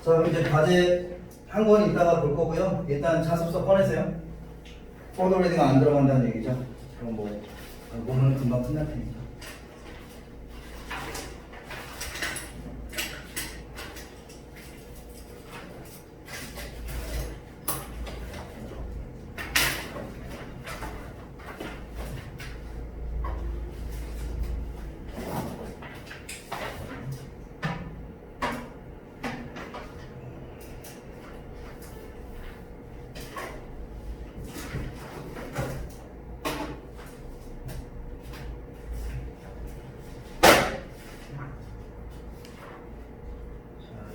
자, 그럼 이제 과제 한 권 이따가 볼 거고요. 일단 자습서 꺼내세요. 포드 리딩 안 들어간다는 얘기죠. 그럼 뭐 몸은 금방 끝날 테니까.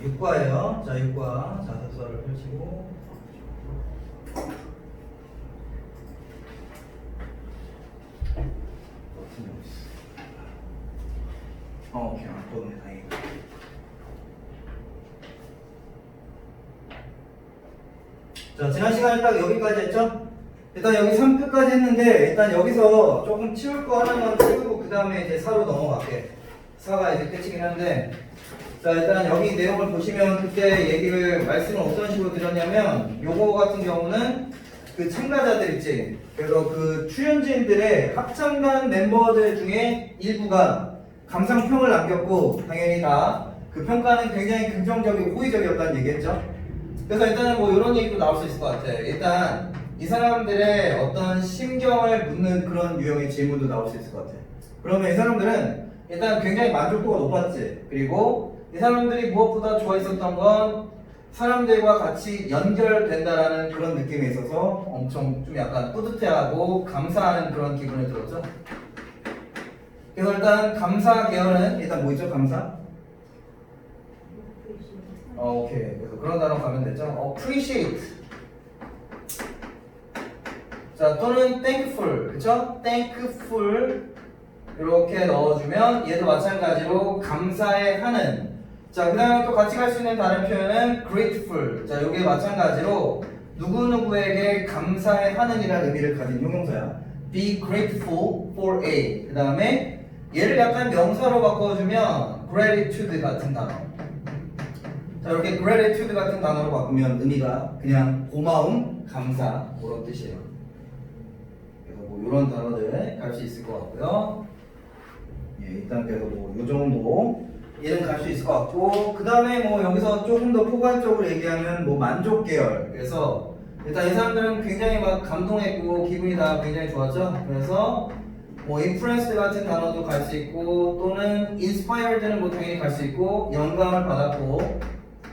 육과예요. 자, 육과 자습서를 펼치고 오케이. 안 보네. 다행이다. 자, 지난 시간에 딱 여기까지 했죠? 일단 여기 3끝까지 했는데 일단 여기서 조금 치울 거 하나만 치우고 그 다음에 이제 4로 넘어갈게. 4가 이제 끝이긴 한데, 자, 일단 여기 내용을 보시면 그때 얘기를 말씀을 어떤 식으로 드렸냐면, 요거 같은 경우는 그 참가자들 있지. 그래서 그 출연진들의 합창단 멤버들 중에 일부가 감상평을 남겼고, 당연히 다 그 평가는 굉장히 긍정적이고 호의적이었다는 얘기했죠. 그래서 일단은 뭐 이런 얘기도 나올 수 있을 것 같아. 일단 이 사람들의 어떤 심경을 묻는 그런 유형의 질문도 나올 수 있을 것 같아. 그러면 이 사람들은 일단 굉장히 만족도가 높았지. 그리고 이 사람들이 무엇보다 좋아했었던 건 사람들과 같이 연결된다라는 그런 느낌에 있어서 엄청 좀 약간 뿌듯해하고 감사하는 그런 기분을 들었죠. 그래서 일단 감사 계열은 일단 뭐 있죠? 감사? 오케이. 그래서 그런 단어 가면 되죠. appreciate. 자, 또는 thankful. 그쵸? thankful. 이렇게 넣어주면 얘도 마찬가지로 감사해 하는. 자, 그 다음에 또 같이 갈 수 있는 다른 표현은 grateful. 자, 요게 마찬가지로 누구누구에게 감사해 하는 이라는 의미를 가진 형용사야. be grateful for A. 그 다음에 얘를 약간 명사로 바꿔주면 gratitude 같은 단어. 자, 이렇게 gratitude 같은 단어로 바꾸면 의미가 그냥 고마움, 감사 그런 뜻이에요. 그래서 뭐 이런 단어들 갈 수 있을 것 같고요. 예, 일단 그래서 뭐 요 정도 얘는 갈 수 있을 것 같고, 그 다음에 뭐 여기서 조금 더 포괄적으로 얘기하면 뭐 만족 계열. 그래서 일단 이 사람들은 굉장히 막 감동했고 기분이 다 굉장히 좋았죠. 그래서 뭐 impressed 같은 단어도 갈 수 있고, 또는 inspired는 뭐 당연히 갈 수 있고, 영감을 받았고,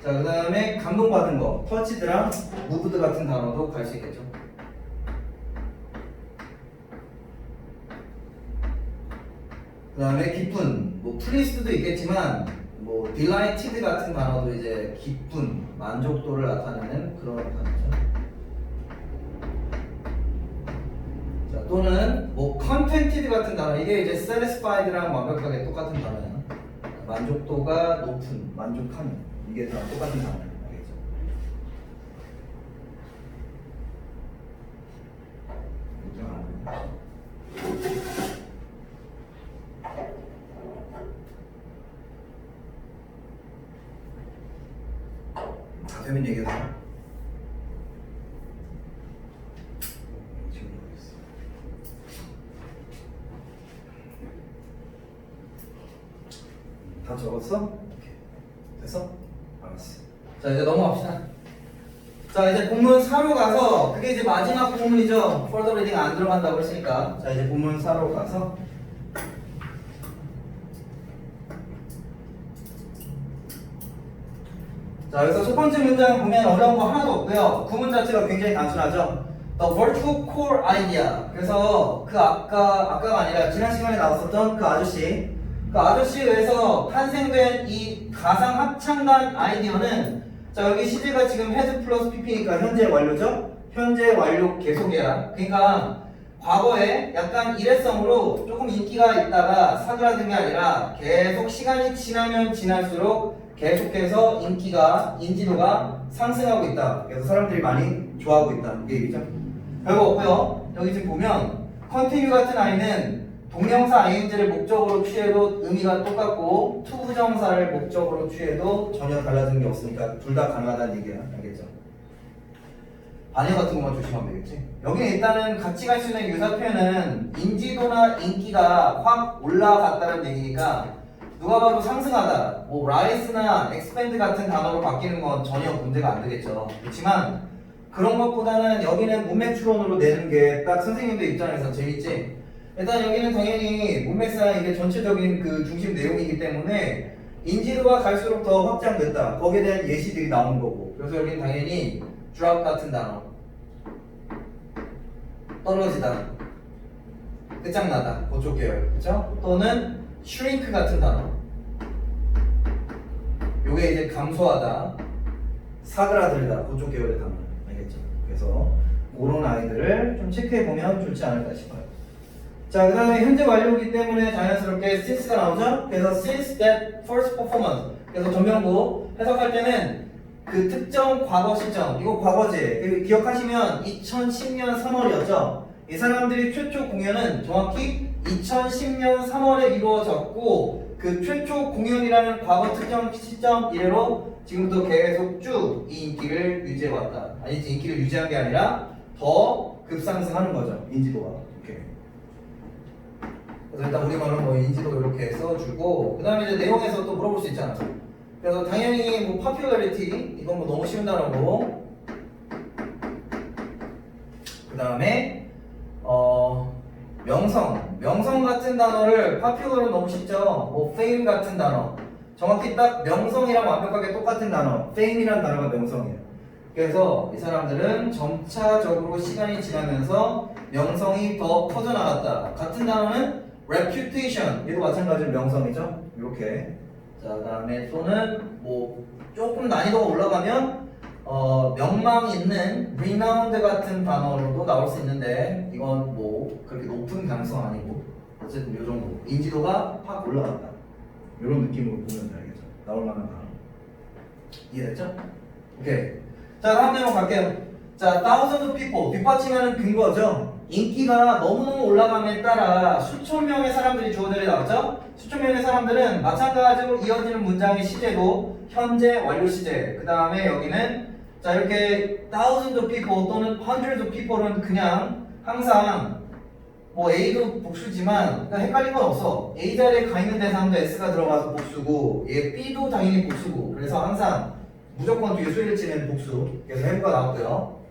자, 그 다음에 감동받은 거, 터치드랑 무브드 같은 단어도 갈 수 있겠죠. 그 다음에 기쁜, 뭐 pleased도 있겠지만, 뭐 delighted 같은 단어도 이제 기쁜, 만족도를 나타내는 그런 단어죠. 자, 또는 뭐 contented 같은 단어, 이게 이제 satisfied랑 완벽하게 똑같은 단어예요. 만족도가 높은, 만족하는. 이게 다 똑같은 단어예요. 알겠죠? 다 되면 얘기해서. 다 적었어? 오케이. 됐어? 알았어. 자, 이제 넘어갑시다. 자, 이제 본문 4로 가서, 그게 이제 마지막 본문이죠. further reading 안 들어간다고 했으니까. 자, 이제 본문 4로 가서. 자, 여기서 첫 번째 문장 보면 어려운 거 하나도 없고요. 구문 자체가 굉장히 단순하죠. The virtual core idea. 그래서 그 아까가 아니라 지난 시간에 나왔었던 그 아저씨에 의해서 탄생된 이 가상 합창단 아이디어는, 자, 여기 시제가 지금 has 플러스 pp니까 현재 완료죠? 현재 완료 계속이야. 그러니까 과거에 약간 일회성으로 조금 인기가 있다가 사그라든 게 아니라 계속 시간이 지나면 지날수록 계속해서 인지도가 상승하고 있다. 그래서 사람들이 많이 좋아하고 있다. 이게 얘기죠. 별거 없고요. 여기 지금 보면 continue 같은 아이는 동명사 ing를 목적으로 취해도 의미가 똑같고 투부정사를 목적으로 취해도 전혀 달라지는 게 없으니까 둘 다 가능하다는 얘기야. 알겠죠? 반역 같은 것만 조심하면 되겠지. 여기는 일단은 같이 갈 수 있는 유사 표현은 인지도나 인기가 확 올라갔다는 얘기니까 누가 봐도 상승하다, 뭐 rise나 expand 같은 단어로 바뀌는 건 전혀 문제가 안 되겠죠. 그렇지만 그런 것보다는 여기는 문맥 추론으로 내는 게 딱 선생님들 입장에서 재밌지. 일단 여기는 당연히 문맥상 이게 전체적인 그 중심 내용이기 때문에 인지도가 갈수록 더 확장됐다. 거기에 대한 예시들이 나오는 거고. 그래서 여기는 당연히 drop 같은 단어, 떨어지다, 끝장나다, 그쪽 계열, 그렇죠? 또는 shrink 같은 단어, 요게 이제 감소하다, 사그라들다, 그쪽 계열의 단어, 알겠죠? 그래서 그런 아이들을 좀 체크해 보면 좋지 않을까 싶어요. 자, 그 다음에 현재 완료이기 때문에 자연스럽게 since가 나오죠? 그래서 since that first performance. 그래서 전명구 해석할 때는 그 특정 과거 시점, 이거 과거제. 기억하시면 2010년 3월이었죠? 이 사람들이 최초 공연은 정확히 2010년 3월에 이루어졌고 그 최초 공연이라는 과거 특정 시점 이래로 지금부터 계속 쭉 이 인기를 유지해왔다. 아니, 인기를 유지한 게 아니라 더 급상승하는 거죠. 인지도가. 이렇게. 그래서 일단 우리말로 뭐 인지도 이렇게 써주고 그 다음에 이제 내용에서 또 물어볼 수 있잖아. 그래서 당연히 뭐 popularity 이건 뭐 너무 쉬운 단어고 그 다음에 명성 같은 단어를 popular은 너무 쉽죠. 뭐 fame 같은 단어 정확히 딱 명성이랑 완벽하게 똑같은 단어 fame이라는 단어가 명성이에요. 그래서 이 사람들은 점차적으로 시간이 지나면서 명성이 더 퍼져나갔다. 같은 단어는 reputation 얘도 마찬가지로 명성이죠. 이렇게. 자, 그다음에 또는 뭐 조금 난이도가 올라가면 명망 있는 renowned 같은 단어로도 나올 수 있는데 이건 뭐 그렇게 높은 가능성 아니고 어쨌든 이 정도 인지도가 확 올라갔다. 이런 느낌으로 보면 되겠죠. 나올 만한 단어. 이해됐죠? 오케이. 자, 다음 내용 갈게요. 자, thousands of people 뒷받침하는 근거죠. 인기가 너무너무 올라감에 따라 수천 명의 사람들이 주어들이 나왔죠? 수천 명의 사람들은 마찬가지로 이어지는 문장의 시제도 현재 완료 시제. 그 다음에 여기는 자 이렇게 thousands of people 또는 hundreds of people은 그냥 항상 뭐 A도 복수지만 헷갈린 건 없어. A 자리에 가 있는 대상도 S가 들어가서 복수고 얘 B도 당연히 복수고 그래서 항상 무조건 뒤에 수일을 치는 복수. 그래서 해부가 나왔고요.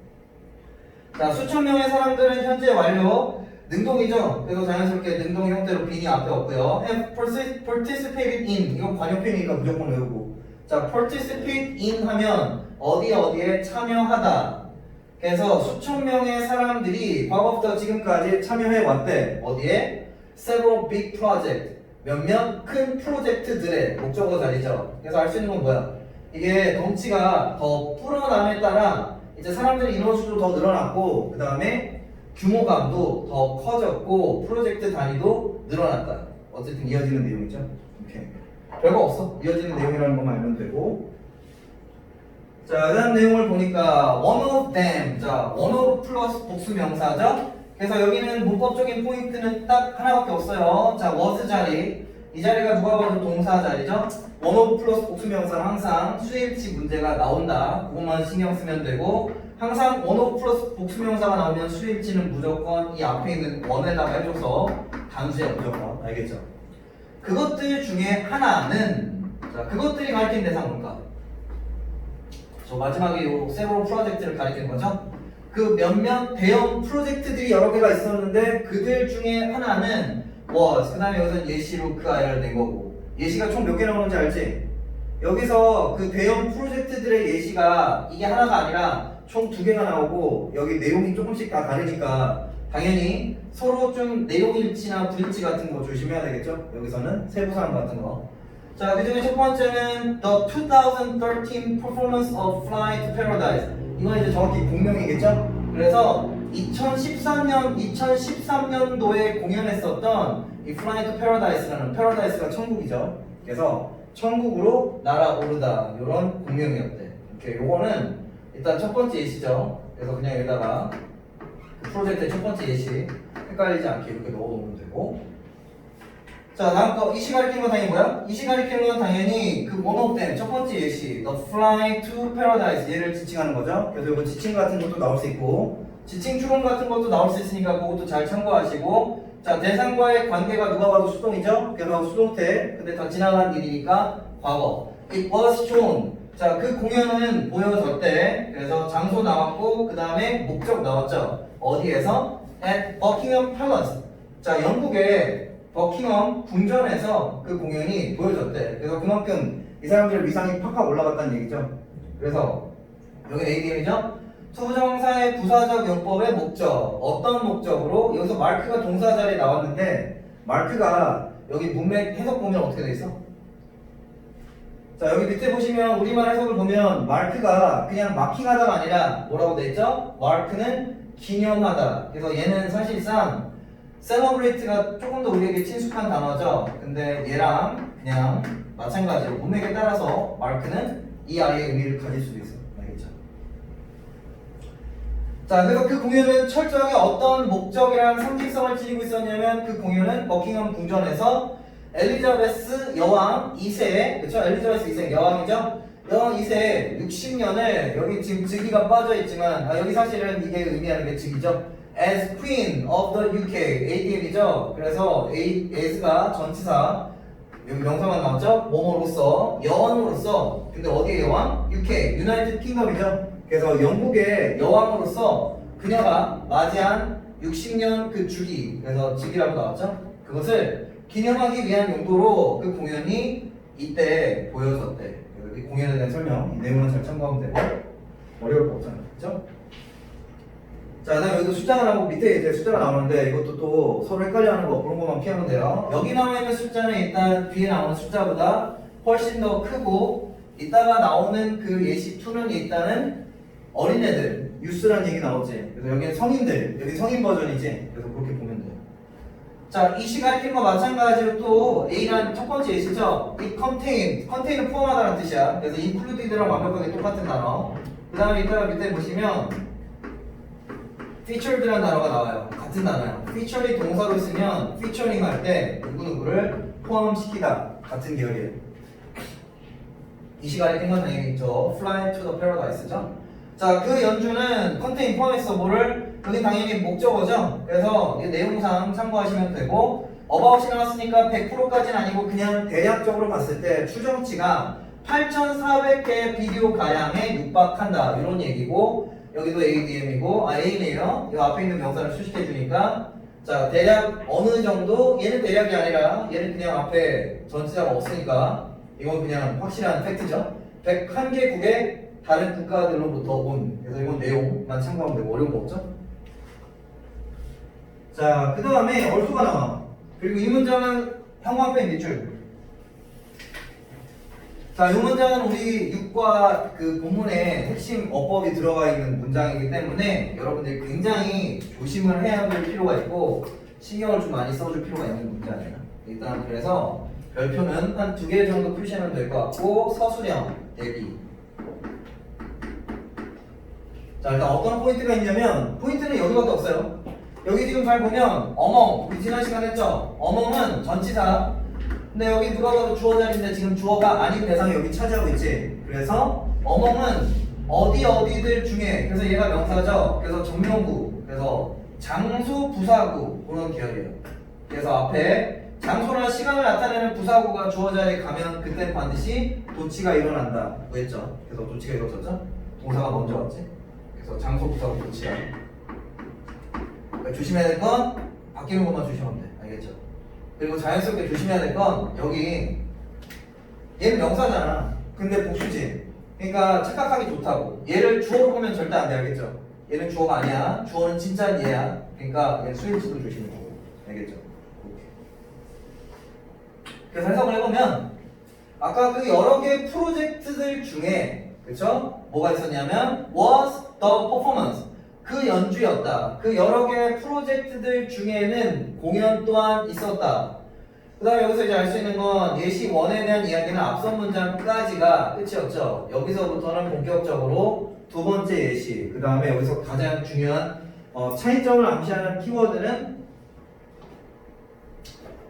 자, 수천 명의 사람들은 현재 완료 능동이죠. 그래서 자연스럽게 능동 형태로 빈이 앞에 없고요. have participated in 이건 관용 표현이니까 무조건 외우고. 자, participate in 하면 어디에 참여하다. 그래서 수천 명의 사람들이 과거부터 지금까지 참여해 왔대. 어디에? several big project 몇몇 큰 프로젝트들의 목적어 자리죠. 그래서 알 수 있는 건 뭐야? 이게 덩치가 더 불어남에 따라 이제 사람들의 인원수도 더 늘어났고 그 다음에 규모감도 더 커졌고 프로젝트 단위도 늘어났다. 어쨌든 이어지는 내용이죠. 오케이. 별거 없어. 이어지는 내용이라는 것만 알면 되고. 자, 그 다음 내용을 보니까 one of them. 자, one of 플러스 복수 명사죠. 그래서 여기는 문법적인 포인트는 딱 하나밖에 없어요. 자, was 자리. 이 자리가 누가 봐도 동사 자리죠. one of 플러스 복수 명사는 항상 수일치 문제가 나온다. 그것만 신경 쓰면 되고 항상 one of 플러스 복수 명사가 나오면 수일치는 무조건 이 앞에 있는 one에다가 해줘서 단수야 무조건. 알겠죠? 그것들 중에 하나는 자, 그것들이 가리키는 대상 뭘까? 저 마지막에 요 세브로 프로젝트를 가리키는 거죠. 그 몇몇 대형 프로젝트들이 여러 개가 있었는데 그들 중에 하나는 was 그 다음에 여기서는 예시로 그 아이를 낸 거고 예시가 총 몇 개 나오는지 알지? 여기서 그 대형 프로젝트들의 예시가 이게 하나가 아니라 총 2개가 나오고 여기 내용이 조금씩 다 다르니까 당연히 서로 좀 내용 일치나 불일치 같은 거 조심해야 되겠죠? 여기서는 세부사항 같은 거. 자, 그 중에 첫 번째는 The 2013 Performance of Fly to Paradise. 이건 이제 정확히 공명이겠죠? 그래서 2013년도에 공연했었던 이 Fly to Paradise라는 Paradise가 천국이죠. 그래서 천국으로 날아오르다 이런 공명이었대. 이렇게 요거는 일단 첫 번째 예시죠. 그래서 그냥 여기다가 그 프로젝트의 첫 번째 예시 헷갈리지 않게 이렇게 넣어놓으면 되고 자, 다음 거 이시 가리키는 건 당연히 뭐야? 이시 가리키는 건 당연히 그 원업된 첫 번째 예시 The Fly to Paradise 얘를 지칭하는 거죠. 그래서 이거 지칭 같은 것도 나올 수 있고 지칭 추론 같은 것도 나올 수 있으니까 그것도 잘 참고하시고 자, 대상과의 관계가 누가 봐도 수동이죠? 그래서 수동태 근데 더 지나간 일이니까 과거 It was shown 자, 그 공연은 보여졌대. 그래서 장소 나왔고 그 다음에 목적 나왔죠. 어디에서? At Buckingham Palace 자, 영국의 버킹엄 궁전에서 그 공연이 보여졌대. 그래서 그만큼 이 사람들의 위상이 팍팍 올라갔다는 얘기죠. 그래서 여기 ADM이죠. 투부정사의 부사적 용법의 목적 어떤 목적으로 여기서 마크가 동사 자리에 나왔는데 마크가 여기 문맥 해석 보면 어떻게 돼 있어? 자 여기 밑에 보시면 우리말 해석을 보면 마크가 그냥 마킹하다가 아니라 뭐라고 돼 있죠? 마크는 기념하다. 그래서 얘는 사실상 celebrate가 조금 더 우리에게 친숙한 단어죠. 근데 얘랑 그냥 마찬가지로 문맥에 따라서 마크는 이 아이의 의미를 가질 수도 있어. 알겠죠? 자, 그래서 그 공연은 철저하게 어떤 목적이랑 상징성을 지니고 있었냐면 그 공연은 버킹엄 궁전에서 엘리자베스 여왕 2세, 그쵸? 엘리자베스 2세 여왕이죠? 여왕 2세 60년을 여기 지금 즉위가 빠져 있지만 여기 사실은 이게 의미하는 게 즉위죠. As Queen of the UK, ADM이죠. 그래서 as가 전치사 여기 명사만 나왔죠. 뭐뭐로서 여왕으로서 근데 어디의 여왕? UK, United Kingdom이죠. 그래서 영국의 여왕으로서 그녀가 맞이한 60년 그 주기 그래서 즉위라고 나왔죠. 그것을 기념하기 위한 용도로 그 공연이 이때 보여졌대. 이 공연에 대한 설명, 이 내용은 잘 참고하면 되고 어려울 거 없잖아요, 그렇죠? 자, 그다음에 여기도 숫자가 나오고 밑에 이제 숫자가 나오는데 이것도 또 서로 헷갈려하는 거 그런 것만 피하면 돼요. 여기 나와 있는 숫자는 일단 뒤에 나오는 숫자보다 훨씬 더 크고 이따가 나오는 그 예시 2는 일단은 어린애들, 유스라는 얘기 나오지. 그래서 여기는 성인들, 여기 성인 버전이지. 그래서 그렇게 보면 돼요. 자, 이 시간과 마찬가지로 또 A란 첫 번째 예시죠. 이 contain은 포함하다는 뜻이야. 그래서 included랑 완벽하게 똑같은 단어. 그 다음에 이따가 밑에 보시면 featured라는 단어가 나와요. 같은 단어야. feature이 동사로 쓰면 featuring 할 때 누구누구를 포함시키다. 같은 계열이에요. 이 시간에 뜬건 당연히 저 Fly to the Paradise죠. 자, 그 연주는 contain 포함했어 뭐를? 그게 당연히 목적어죠. 그래서 이 내용상 참고하시면 되고 about이 나왔으니까 100%까지는 아니고 그냥 대략적으로 봤을 때 추정치가 8,400개 비디오 가량에 육박한다 이런 얘기고 여기도 ADM이고 A네요. 이 앞에 있는 명사를 수식해 주니까 자 대략 어느 정도 얘는 대략이 아니라 얘는 그냥 앞에 전치사가 없으니까 이건 그냥 확실한 팩트죠. 101개국의 다른 국가들로부터 온 그래서 이건 내용만 참고하면 되고 어려운 거 없죠? 자 그 다음에 얼수가 나와. 그리고 이 문장은 형광펜 밑줄. 자, 이 문장은 우리 6과 그 본문에 핵심 어법이 들어가 있는 문장이기 때문에 여러분들이 굉장히 조심을 해야 될 필요가 있고 신경을 좀 많이 써줄 필요가 있는 문장이에요. 일단 그래서 별표는 한 2개 정도 표시하면 될 것 같고 서술형 대비. 자, 일단 어떤 포인트가 있냐면 포인트는 여기밖에 없어요. 여기 지금 잘 보면 among 우리 지난 시간에 했죠. among은 전치사. 근데 여기 누가 봐도 주어 자리인데 지금 주어가 아닌 대상이 여기 차지하고 있지. 그래서 among은 어디들 중에 그래서 얘가 명사죠. 그래서 정명구 그래서 장소 부사구 그런 계열이에요. 그래서 앞에 장소나 시간을 나타내는 부사구가 주어 자리에 가면 그때는 반드시 도치가 일어난다. 뭐 했죠? 그래서 도치가 이루어졌죠? 동사가 먼저 왔지. 그래서 장소 부사구 도치라. 그러니까 조심해야 될 건 바뀌는 것만 조심하면 돼. 알겠죠? 그리고 자연스럽게 조심해야 될 건 여기 얘는 명사잖아. 근데 복수지. 그러니까 착각하기 좋다고. 얘를 주어로 보면 절대 안 돼. 알겠죠? 얘는 주어가 아니야. 주어는 진짜 얘야. 그러니까 얘는 수일치도 조심하고. 알겠죠? 그래서 해석을 해보면 아까 그 여러 개 프로젝트들 중에 그쵸? 뭐가 있었냐면 was the performance 그 연주였다. 그 여러 개 프로젝트들 중에는 공연 또한 있었다. 그 다음에 여기서 이제 알 수 있는 건 예시 1에 대한 이야기는 앞선 문장까지가 끝이었죠. 여기서부터는 본격적으로 두 번째 예시. 그 다음에 여기서 가장 중요한 차이점을 암시하는 키워드는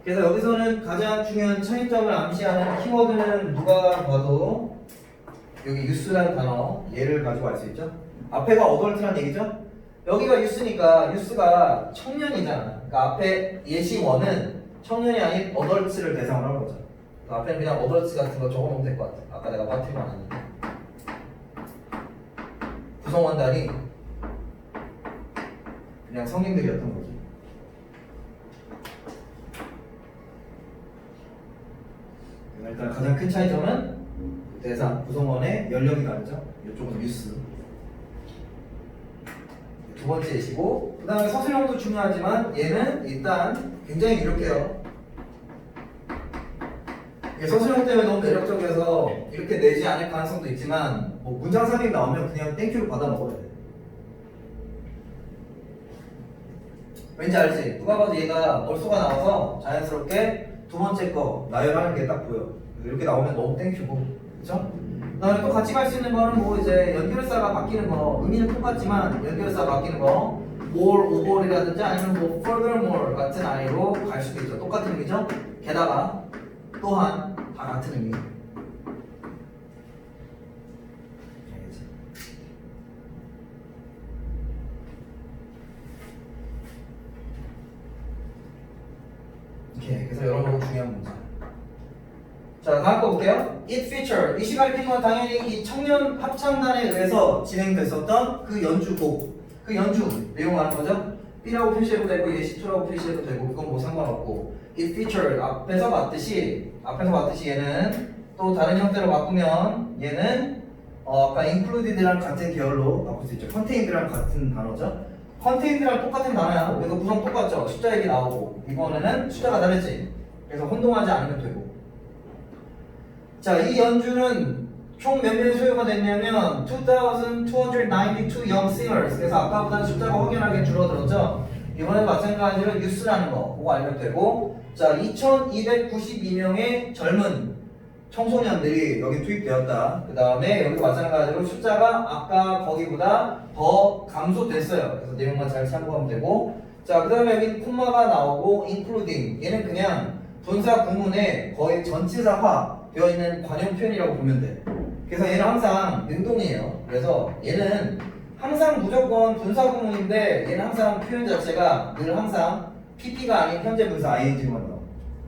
그래서 여기서는 가장 중요한 차이점을 암시하는 키워드는 누가 봐도 여기 유스라는 단어 얘를 가지고 알 수 있죠. 앞에가 어덜트란 얘기죠. 여기가 유스니까 유스가 청년이잖아. 그러니까 앞에 예시 1은 청년이 아닌 어덜트를 대상으로 하는 거죠. 그 앞에는 그냥 어덜트 같은 거 적어놓으면 될 것 같아. 아까 내가 빠뜨리면 안 했는데. 구성원단이 그냥 성인들이었던 거지. 일단 가장 큰 차이점은 대상, 구성원의 연령이 다르죠. 이쪽은 뉴스. 두 번째 예시고, 그 다음에 서술형도 중요하지만 얘는 일단 굉장히 유력해요. 서술형 때문에 너무 매력적이어서 이렇게 내지 않을 가능성도 있지만 뭐 문장 삽입 나오면 그냥 땡큐를 받아 먹어야 돼. 왠지 알지? 누가 봐도 얘가 얼소가 나와서 자연스럽게 두 번째 거 나열하는 게 딱 보여. 이렇게 나오면 너무 땡큐고, 그쵸? 그다음에 또 같이 갈 수 있는 거는 뭐 이제 연결사가 바뀌는 거, 의미는 똑같지만 연결사가 바뀌는 거, more, over이라든지 아니면 뭐 furthermore 같은 아이로 갈 수도 있죠. 똑같은 의미죠? 게다가, 또한 다 같은 의미. 오케이, 그래서 여러모로 중요한 문제. 자, 다음 거 볼게요. It featured. 이 시간에 핀 건 당연히 이 청년 합창단에 의해서 진행됐었던 그 연주곡, 그 연주 내용을 하는 거죠. B라고 표시해도 되고 예시2라고 표시해도 되고 그건 뭐 상관없고. It featured. 앞에서 봤듯이 얘는 또 다른 형태로 바꾸면 얘는 아까 included랑 같은 계열로 바꿀 수 있죠. contained랑 같은 단어죠. contained랑 똑같은 단어야. 그래서 구성 똑같죠. 숫자 얘기 나오고 이번에는 숫자가 다르지. 그래서 혼동하지 않으면 되고. 자, 이 연주는 총 몇 명이 소요가 됐냐면 2,292 young singers. 그래서 아까보다는 숫자가 확연하게 줄어들었죠. 이번에 마찬가지로 유스라는 거 그거 알면 되고, 자, 2,292명의 젊은 청소년들이 여기 투입되었다. 그 다음에 여기 마찬가지로 숫자가 아까 거기보다 더 감소됐어요. 그래서 내용만 잘 참고하면 되고, 자, 그 다음에 여기 콤마가 나오고 including 얘는 그냥 분사 구문에 거의 전치사화 되어 있는 관용 표현이라고 보면 돼. 그래서 얘는 항상 능동이에요. 그래서 얘는 항상 무조건 분사 구문인데 얘는 항상 표현 자체가 늘 항상 PP가 아닌 현재 분사 ING만 나와.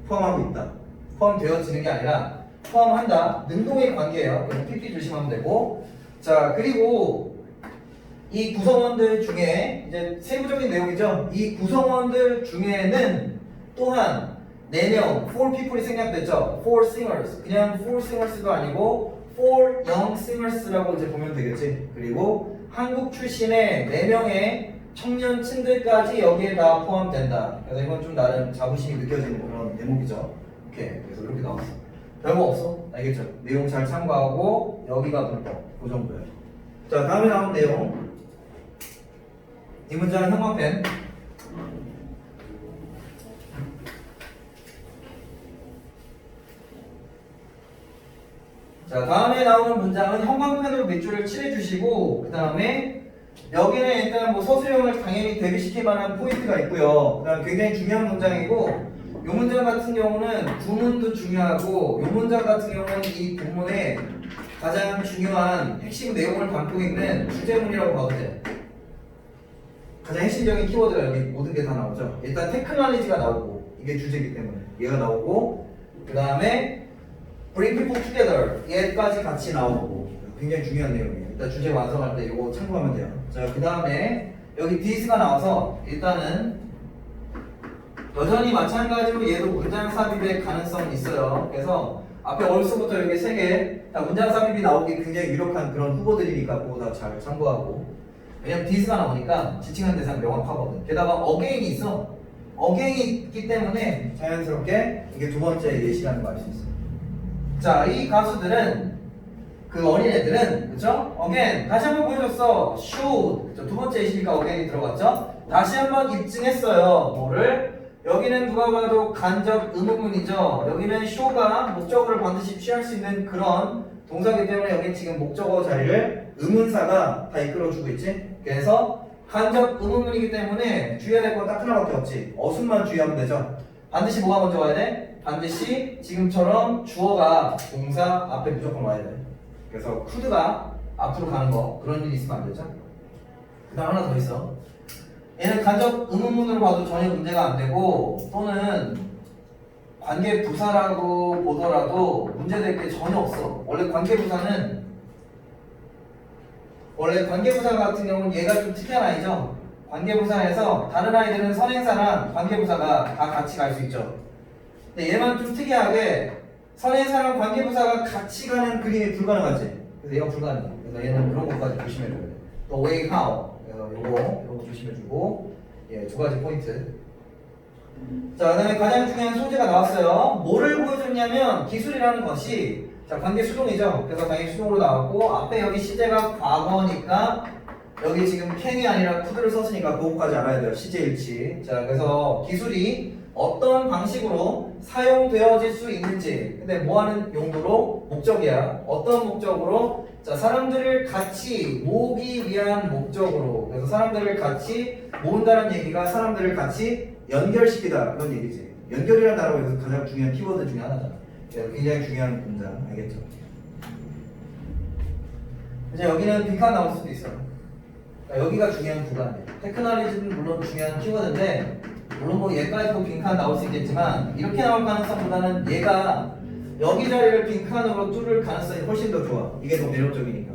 포함하고 있다. 포함되어지는 게 아니라 포함한다. 능동의 관계예요. 그래서 PP 조심하면 되고. 자, 그리고 이 구성원들 중에 이제 세부적인 내용이죠. 이 구성원들 중에는 또한 4명, 4 people이 생략됐죠. 4 singers. 그냥 4 singers도 아니고 4 young singers라고 이제 보면 되겠지. 그리고 한국 출신의 4명의 청년층들까지 여기에 다 포함된다. 그래서 이건 좀 나름 자부심이 느껴지는 그런 대목이죠. 오케이. 그래서 이렇게 나왔어. 별거 없어. 알겠죠? 내용 잘 참고하고 여기가 불법. 그 정도예요. 자, 다음에 나온 내용. 이 문장은 형광펜. 자, 다음에 나오는 문장은 형광펜으로 밑줄을 칠해주시고, 그 다음에 여기는 일단 뭐 서술형을 당연히 대비시킬 만한 포인트가 있고요. 그 다음 굉장히 중요한 문장이고, 이 문장 같은 경우는 구문도 중요하고, 이 문장 같은 경우는 이 구문의 가장 중요한 핵심 내용을 담고 있는 주제문이라고 봐도 돼. 가장 핵심적인 키워드가 여기 모든 게 다 나오죠. 일단 테크놀로지가 나오고, 이게 주제이기 때문에 얘가 나오고, 그 다음에 bring people together 얘까지 같이 나오고 굉장히 중요한 내용이에요. 일단 주제 완성할 때 이거 참고하면 돼요. 자, 그 다음에 여기 this가 나와서 일단은 여전히 마찬가지로 얘도 문장 삽입의 가능성이 있어요. 그래서 앞에 also부터 여기 3개 다 문장 삽입이 나오기 굉장히 유력한 그런 후보들이니까 그거 다 잘 참고하고, 왜냐면 this가 나오니까 지칭한 대상 명확하거든. 게다가 again이 있어. again이 있기 때문에 자연스럽게 이게 두 번째 예시라는 걸 알 수 있어요. 자, 이 가수들은 그 어린애들은 그쵸? again 다시 한번 보여줬어. should 그쵸? 두 번째 예시니까 again이 들어갔죠? 다시 한번 입증했어요. 뭐를? 여기는 누가 봐도 간접 의문문이죠. 여기는 show가 목적어를 반드시 취할 수 있는 그런 동사이기 때문에 여기 지금 목적어 자리를 의문사가 다 이끌어주고 있지. 그래서 간접 의문문이기 때문에 주의해야 될 건 딱 하나밖에 없지. 어순만 주의하면 되죠. 반드시 뭐가 먼저 와야 돼? 반드시 지금처럼 주어가 동사 앞에 무조건 와야 돼. 그래서 could가 앞으로 가는 거 그런 일이 있으면 안 되죠. 그 다음 하나 더 있어. 얘는 간접 의문문으로 봐도 전혀 문제가 안 되고 또는 관계 부사라고 보더라도 문제될 게 전혀 없어. 원래 관계 부사 같은 경우는 얘가 좀 특이한 아이죠. 관계 부사에서 다른 아이들은 선행사랑 관계 부사가 다 같이 갈 수 있죠. 근데 얘만 좀 특이하게 선행사랑 관계 부사가 같이 가는 그림이 불가능하지. 그래서 얘가 불가능해. 그래서 얘는 이런 것까지 조심해줘야 돼. 또 way, how. 요거 조심해주고. 예, 두 가지 포인트. 자, 그 다음에 가장 중요한 소재가 나왔어요. 뭐를 보여줬냐면 기술이라는 것이 자 관계 수동이죠. 그래서 당연히 수동으로 나왔고 앞에 여기 시제가 과거니까 여기 지금 can이 아니라 could를 썼으니까 그것까지 알아야 돼요. 시제 일치. 자, 그래서 기술이 어떤 방식으로 사용되어질 수 있는지. 근데 뭐하는 용도로? 목적이야. 어떤 목적으로? 자, 사람들을 같이 모으기 위한 목적으로. 그래서 사람들을 같이 모은다는 얘기가 사람들을 같이 연결시키다 그런 얘기지. 연결이라는 단어가 여기서 가장 중요한 키워드 중에 하나잖아. 굉장히 중요한 문장 알겠죠? 이제 여기는 빈칸 나올 수도 있어요. 그러니까 여기가 중요한 구간이에요. 테크놀리지는 물론 중요한 키워드인데 물론 뭐 얘까지도 빈칸 나올 수 있겠지만 이렇게 나올 가능성보다는 얘가 여기 자리를 빈칸으로 뚫을 가능성이 훨씬 더 좋아. 이게 더 매력적이니까.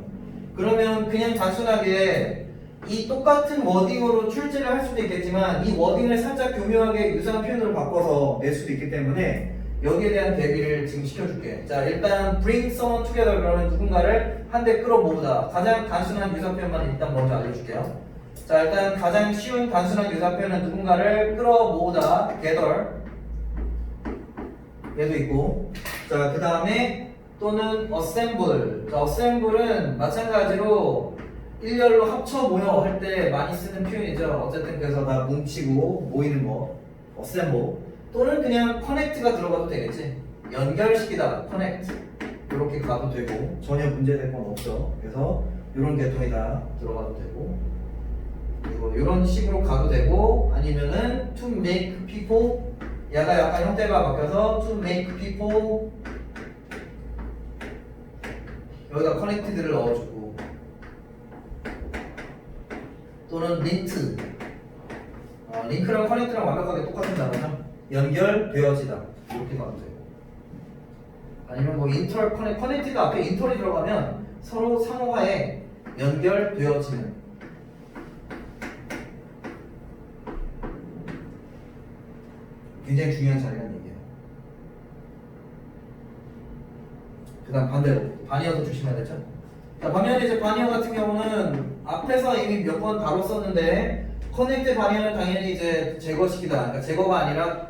그러면 그냥 단순하게 이 똑같은 워딩으로 출제를 할 수도 있겠지만 이 워딩을 살짝 교묘하게 유사한 표현으로 바꿔서 낼 수도 있기 때문에 여기에 대한 대비를 지금 시켜줄게. 자, 일단 bring someone together 그러면 누군가를 한데 끌어모으다. 가장 단순한 유사 표현만 일단 먼저 알려줄게요. 자, 일단 가장 쉬운 단순한 유사 표현은 누군가를 끌어모으다. gather 얘도 있고. 자, 그 다음에 또는 assemble. 자, assemble은 마찬가지로 일렬로 합쳐 모여 할 때 많이 쓰는 표현이죠. 어쨌든 그래서 다 뭉치고 모이는 거 assemble. 또는 그냥 connect가 들어가도 되겠지. 연결시키다 connect 이렇게 가도 되고 전혀 문제될 건 없죠. 그래서 이런 계통이 다 들어가도 되고 그리고 이런 식으로 가도 되고 아니면은 to make people 얘가 약간 형태가 바뀌어서 to make people 여기다 connected를 넣어주고 또는 linked 링크랑 커넥트랑 완벽하게 똑같은 단어죠. 연결되어지다 이렇게 가도 되고 아니면 뭐 인터 커넥티드 앞에 인터이 들어가면 서로 상호화에 연결되어지는 굉장히 중요한 자리라는 얘기예요. 그 다음 반대로 바니어도 조심해야 되죠. 자, 반면에 이제 바니어 같은 경우는 앞에서 이미 몇 번 다뤘었는데 커넥트 바니어는 당연히 이제 제거시키다. 그러니까 제거가 아니라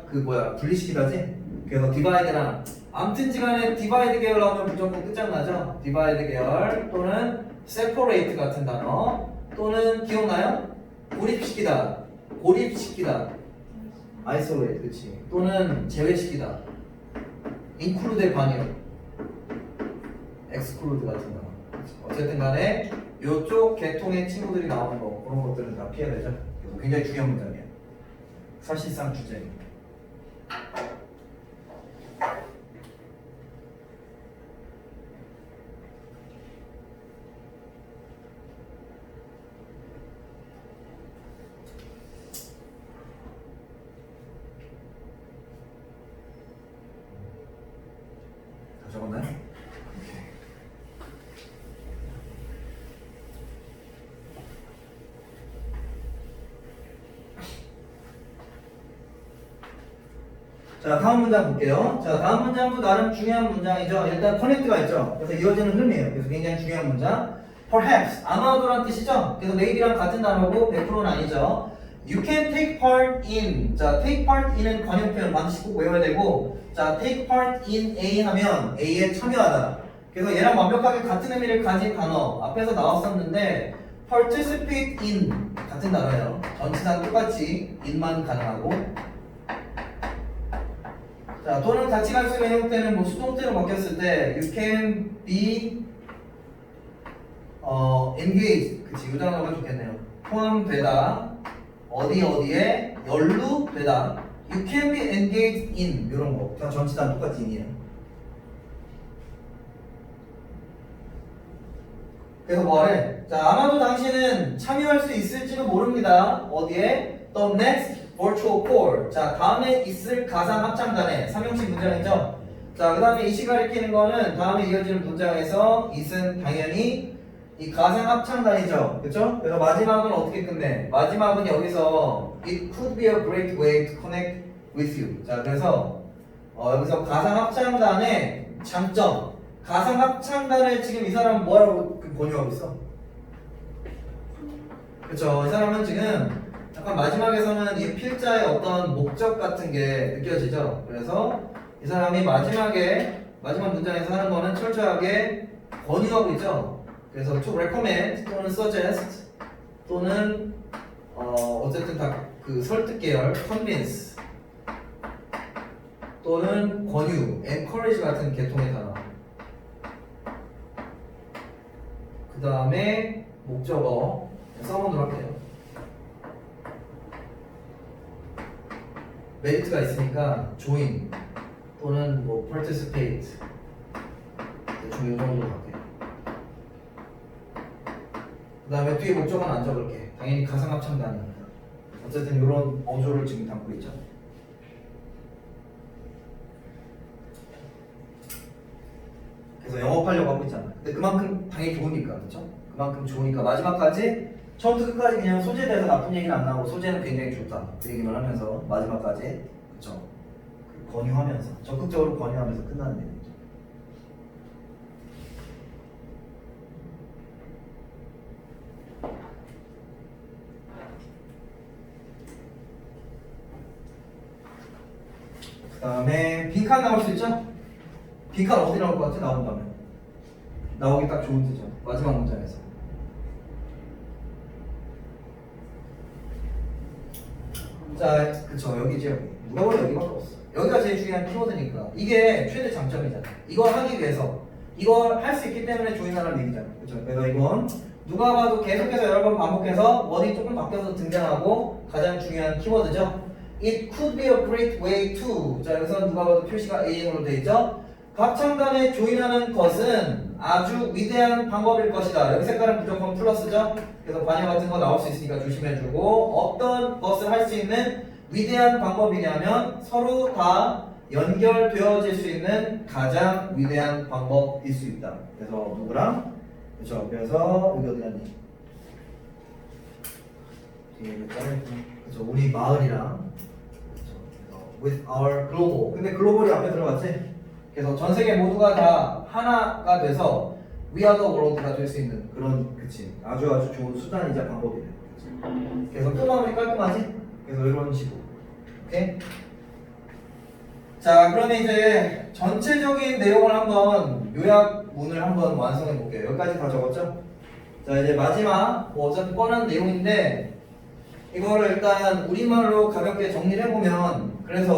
분리시키다지. 그래서 디바이드랑 암튼지간에 디바이드 계열 나오면 무조건 끝장나죠. 디바이드 계열 또는 세퍼레이트 같은 단어 또는 기억나요? 고립시키다. 아이솔레이트 그치. 또는 제외시키다. 인클루드 바니어 엑스클루드 같은 단어. 어쨌든 간에 이쪽 계통의 친구들이 나오는 거 그런 것들은 다 피해야 되죠. 굉장히 중요한 문장이에요. 사실상 주제입니다. 다 적었나요? 자, 다음 문장 볼게요. 자, 다음 문장도 나름 중요한 문장이죠. 일단 connect가 있죠. 그래서 이어지는 흐름이에요. 그래서 굉장히 중요한 문장. Perhaps, 아마도란 뜻이죠. 그래서 maybe랑 같은 단어고 100%는 아니죠. You can take part in. 자, take part in은 관용 표현 반드시 꼭 외워야 되고, 자, take part in A 하면 A에 참여하다. 그래서 얘랑 완벽하게 같은 의미를 가진 단어 앞에서 나왔었는데, participate in 같은 단어예요. 전치사는 똑같이 in만 가능하고. 자, 또는 같이 갈 수 있는 형태는 뭐 수동태로 바뀌었을 때 you can be engaged. 그치, 이 단어가 좋겠네요. 포함되다. 어디에 연루되다. You can be engaged in 이런 거 그냥 전치단 똑같이 in이에요. 그래서 뭐래? 자, 아마도 당신은 참여할 수 있을지도 모릅니다. 어디에? The next virtual core. 자, 다음에 있을 가상 합창단에 삼형식 문장이죠. 자, 그 다음에 이시 가리키는 거는 다음에 이어지는 문장에서 it은 당연히 이 가상 합창단이죠. 그쵸? 그래서 마지막은 어떻게 끝내? 마지막은 여기서 It could be a great way to connect with you. 자, 그래서 여기서 가상 합창단의 장점. 가상 합창단을 지금 이 사람은 뭐라고 권유하고 있어? 그쵸? 이 사람은 지금 약간 마지막에서는 이 필자의 어떤 목적 같은 게 느껴지죠? 그래서 이 사람이 마지막 문장에서 하는 거는 철저하게 권유하고 있죠? 그래서 to recommend 또는 suggest 또는 어쨌든 다 그 설득 계열 convince 또는 권유 encourage 같은 계통의 단어 그 다음에 목적어 써보도록 할게요. 메리트가 있으니까 join 또는 뭐 participate 대충 이 정도로 갈게요. 그 다음에 뒤에 목적어는 안 적을게. 당연히 가상합창단이니까. 어쨌든 이런 어조를 지금 담고 있죠. 그래서 영업하려고 하고 있잖아. 근데 그만큼 당연히 좋으니까, 그렇죠? 그만큼 좋으니까 마지막까지 처음부터 끝까지 그냥 소재에 대해서 나쁜 얘기는 안 나오고 소재는 굉장히 좋다 그 얘기만 하면서 마지막까지 그렇죠? 권유하면서 적극적으로 권유하면서 끝나는 내용이죠. 그 다음에 빈칸 나올 수 있죠? 빈칸 어디 나올 것 같아? 나온다면 나오기 딱 좋은 뜻이죠. 마지막 문장에서 자, 그쵸 여기죠. 누가 봐도 여기밖에 없어. 여기가 제일 중요한 키워드니까 이게 최대 장점이잖아. 이걸 하기 위해서 이걸 할 수 있기 때문에 조인하라는 얘기잖아. 그쵸? 그래서 이건 누가 봐도 계속해서 여러 번 반복해서 워딩이 조금 바뀌어서 등장하고 가장 중요한 키워드죠. It could be a great way to. 자, 여기서 누가 봐도 표시가 A으로 돼 있죠. 합창단에 조인하는 것은 아주 위대한 방법일 것이다. 여기 색깔은 무조건 플러스죠. 그래서 관여 같은 거 나올 수 있으니까 조심해주고 어떤 것을 할 수 있는 위대한 방법이냐면 서로 다 연결되어질 수 있는 가장 위대한 방법일 수 있다. 그래서 누구랑? 그렇죠. 그래서 여기 어디 갔니? 뒤에 그렇죠. 우리 마을이랑 그렇죠. with our global. 근데 글로벌이 앞에 들어갔지? 그래서 전 세계 모두가 다 하나가 돼서 We are the world가 될 수 있는 그런 그치 아주 좋은 수단이자 방법이래. 그래서 끝마무리 깔끔하지? 그래서 이런 식으로 오케이? 자 그러면 이제 전체적인 내용을 한번 요약문을 한번 완성해 볼게요. 여기까지 다 적었죠? 자 이제 마지막 뭐 어차피 뻔한 내용인데 이거를 일단 우리말로 가볍게 정리를 해보면 그래서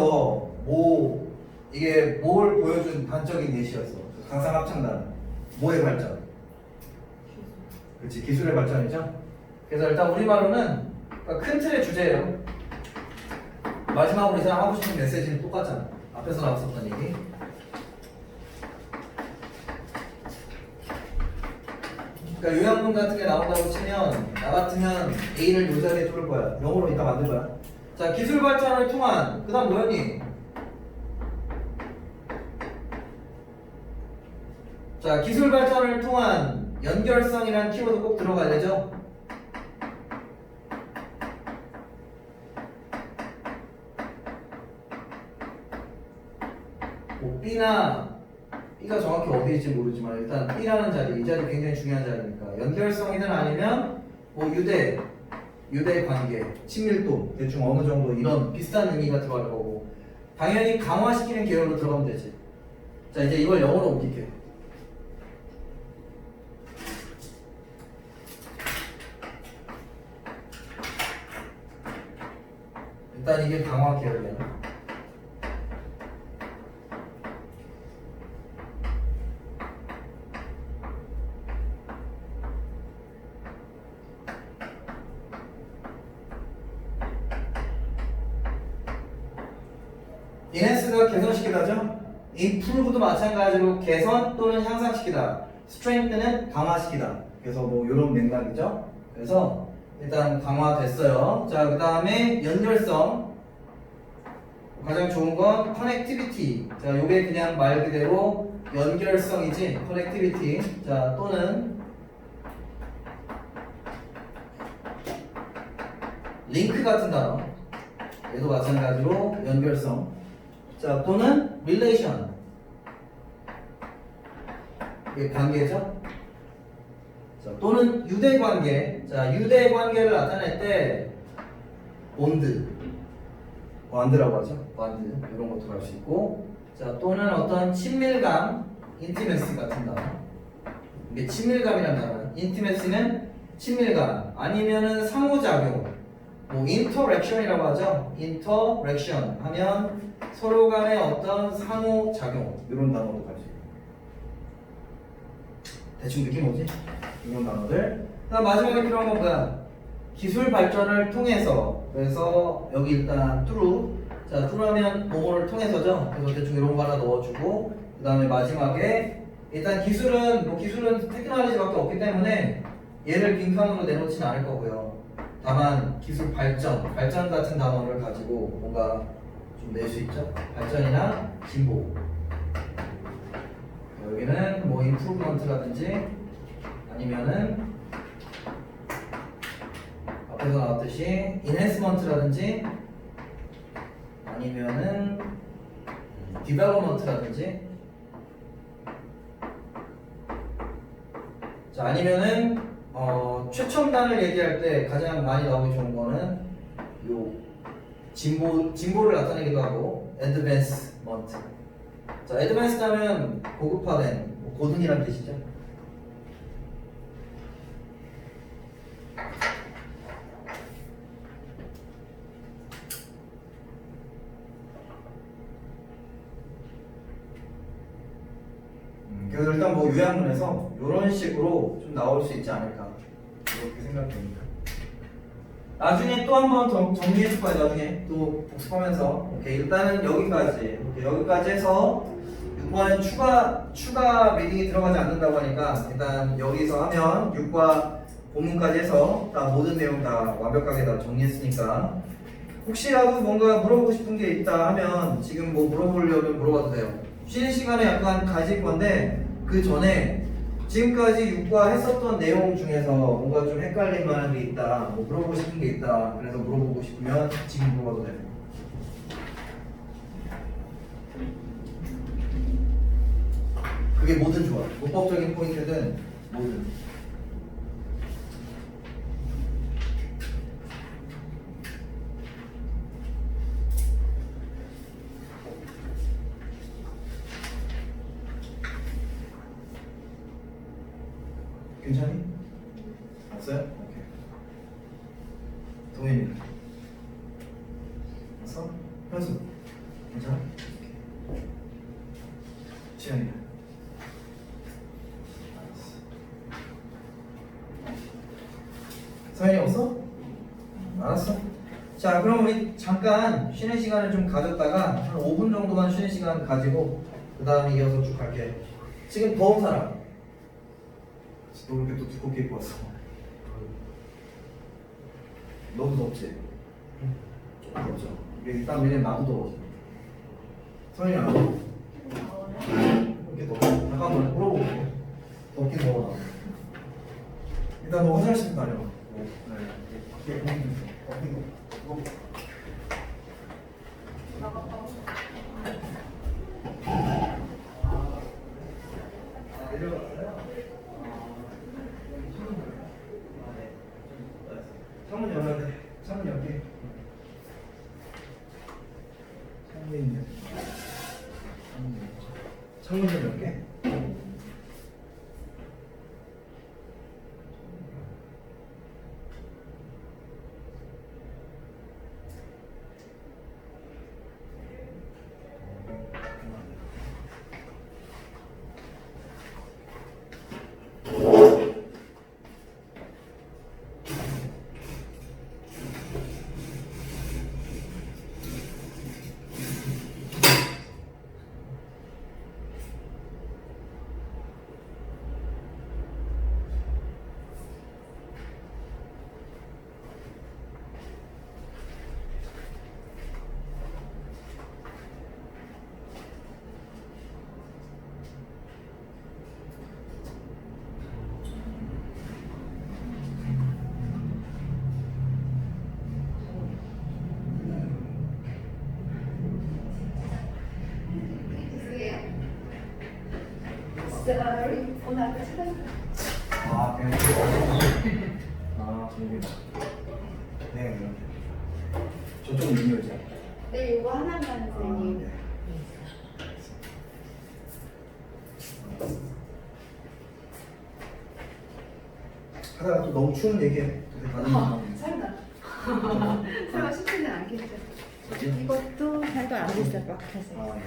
뭐 이게 뭘 보여준 단적인 예시였어. 가상 합창단 뭐의 발전? 그렇지 기술의 발전이죠. 그래서 일단 우리말로는 그러니까 큰 틀의 주제예요. 마지막으로 이 사람 하고 싶은 메시지는 똑같잖아. 앞에서 나왔었던 얘기. 그러니까 요약문 같은 게 나온다고 치면 나 같으면 A를 요 자리에 두를 거야. 영어로 이따 만들 거야. 자 기술 발전을 통한 그 다음 뭐였니? 자, 기술 발전을 통한 연결성이라는 키워드 꼭 들어가야 되죠? 뭐 B가 정확히 어디일지 모르지만 일단 B라는 자리, 이 자리 굉장히 중요한 자리니까 연결성이든 아니면 뭐 유대 관계, 친밀도 대충 어느 정도 이런 비슷한 의미가 들어갈 거고 당연히 강화시키는 계열로 들어가면 되지. 자, 이제 이걸 영어로 옮길게요. 일단 이게 강화 계열이야. enhance가 개선시키다죠. improve도 마찬가지로 개선 또는 향상시키다. strengthen은 강화시키다. 그래서 뭐 이런 맥락이죠. 그래서 일단 강화됐어요. 자, 그 다음에 연결성. 가장 좋은 건 connectivity. 자, 요게 그냥 말 그대로 연결성이지. connectivity. 자, 또는 링크 같은 단어. 얘도 마찬가지로 연결성. 자, 또는 relation. 이게 관계죠. 자, 또는 유대관계. 자, 유대관계를 나타낼 때 본드, 반드라고 하죠. 반드 이런 것도 할 수 있고. 자, 또는 어떤 친밀감, intimacy 같은 단어. 이게 친밀감이라는 단어. intimacy는 친밀감. 아니면은 상호작용. 뭐 interaction이라고 하죠. interaction 하면 서로 간의 어떤 상호작용 이런 단어도 가지고 대충 느낌 오지? 이런 단어들. 그다음 마지막에 필요한 건 뭐야? 기술 발전을 통해서. 그래서 여기 일단 through. 자, through 하면 뭐뭐를 통해서죠. 그래서 대충 이런 거 하나 넣어주고, 그 다음에 마지막에 일단 기술은 테크놀로지밖에 없기 때문에 얘를 빈칸으로 내놓지는 않을 거고요. 다만 기술 발전 같은 단어를 가지고 뭔가 좀 낼 수 있죠. 발전이나 진보. 여기는 뭐 improvement라든지 아니면은 앞에서 나왔듯이 enhancement라든지 아니면은 development라든지. 자, 아니면은 최첨단을 얘기할 때 가장 많이 나오기 좋은 거는 요 진보를 나타내기도 하고 advancement. 자, advanced 하면 고급화된, 고등이란 뜻이죠. 그래서 일단 뭐 요약문에서 이런 식으로 좀 나올 수 있지 않을까 이렇게 생각됩니다. 나중에 또 한 번 정리해줄 거예요. 나중에 또 복습하면서. 오케이, 일단은 여기까지. 오케이, 여기까지 해서 6번은 추가 리딩이 들어가지 않는다고 하니까 일단 여기서 하면 6과 본문까지 해서 다 모든 내용 다 완벽하게 다 정리했으니까 혹시라도 뭔가 물어보고 싶은 게 있다 하면 지금 뭐 물어보려면 물어봐도 돼요. 쉬는 시간에 약간 가질 건데 그 전에 지금까지 6과 했었던 내용 중에서 뭔가 좀 헷갈릴 만한 게 있다, 뭐 물어보고 싶은 게 있다, 그래서 물어보고 싶으면 지금 물어봐도 돼요. 그게 뭐든 좋아. 문법적인 포인트든 뭐든. 괜찮니? 없어요? 오케이. 동현이. 왔어? 현수. 괜찮아? 지현이. 서현이 없어? 알았어. 자, 그럼 우리 잠깐 쉬는 시간을 좀 가졌다가 한 5분 정도만 쉬는 시간 가지고 그 다음에 이어서 쭉 갈게. 지금 더운 사람. 너 이렇게 또 두껍게 입고 왔어. 너무 덥지? 조금 덥죠? 일단 얘네 나도 더워. 서현이 안 더워? 이렇게 더워. 잠깐만 물어볼게. 덥긴 더워. 일단 너 화장실 다녀. 네. 창문 열어야 돼. 창문 열게. 창문 좀 열게. Sorry. 오늘 아까 찾았어. 아, 그냥 아, 재밌다. 네, 이렇게. 저쪽은 민요죠? 네, 이거 하나만 선생님. 네. 하다가 또 너무 추운 얘기해. 설마. 설마 쉽지는 않겠죠. 뭐지? 이것도 잘도 안 됐을 것 같아서. 아, 네.